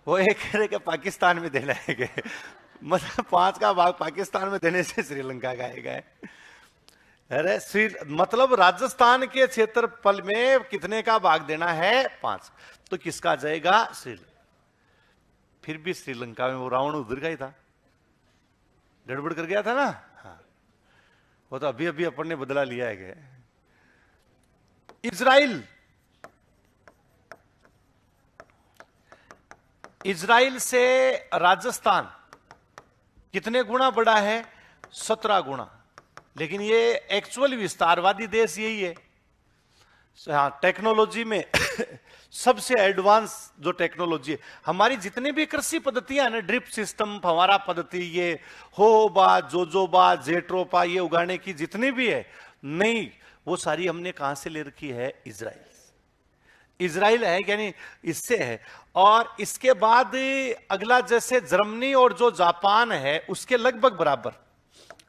वो एक कह रहे कि पाकिस्तान में देना है। मतलब 5 का भाग पाकिस्तान में देने से श्रीलंका का आएगा। अरे मतलब राजस्थान के क्षेत्रफल में कितने का भाग देना है, 5, तो किसका जाएगा, श्रीलंका। फिर भी श्रीलंका में वो रावण उधर का ही था, गड़बड़ कर गया था ना, हाँ वो तो अभी अभी अपन ने बदला लिया है। इजराइल से राजस्थान कितने गुना बड़ा है, 17 गुना। लेकिन ये एक्चुअल विस्तारवादी देश यही है। हाँ, टेक्नोलॉजी में सबसे एडवांस जो टेक्नोलॉजी है, हमारी जितनी भी कृषि पद्धतियां ना, ड्रिप सिस्टम, फवारा पद्धति, ये होबा, जोजोबा, जेट्रोपा, ये उगाने की जितनी भी है, नहीं वो सारी हमने कहां से ले रखी है, इजराइल है, यानी इससे है। और इसके बाद अगला जैसे जर्मनी और जो जापान है उसके लगभग बराबर।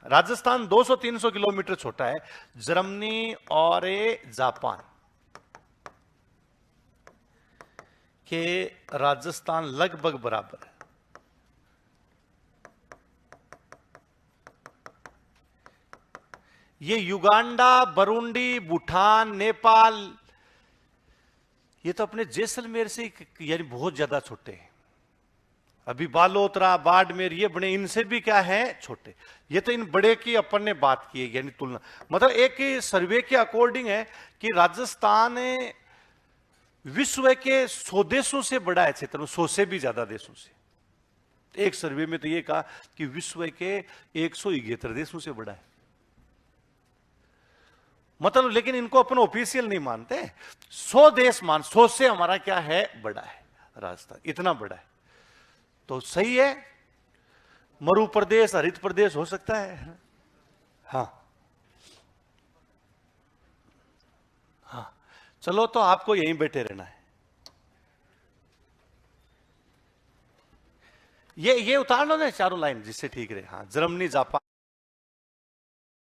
राजस्थान 200-300 किलोमीटर छोटा है, जर्मनी और जापान के राजस्थान लगभग बराबर है। ये युगांडा, बरूंडी, भूटान, नेपाल, ये तो अपने जैसलमेर से यानी बहुत ज्यादा छोटे हैं। अभी बालोतरा, बाड़मेर, ये बड़े, इनसे भी क्या है, छोटे। ये तो इन बड़े की अपन ने बात की है, यानी तुलना। मतलब एक सर्वे के अकॉर्डिंग है कि राजस्थान विश्व के 100 देशों से बड़ा है क्षेत्र में, 100 से भी ज्यादा देशों से। एक सर्वे में तो ये कहा कि विश्व के 171 देशों से बड़ा है। मतलब लेकिन इनको अपन ऑफिशियल नहीं मानते, 100 देश मान, 100 से हमारा क्या है, बड़ा है राजस्थान, इतना बड़ा है। तो सही है, मरु प्रदेश, हरित प्रदेश हो सकता है। हाँ हाँ, चलो तो आपको यहीं बैठे रहना है। ये उतार लो ना चारों लाइन, जिससे ठीक रहे। हाँ, जर्मनी, जापान।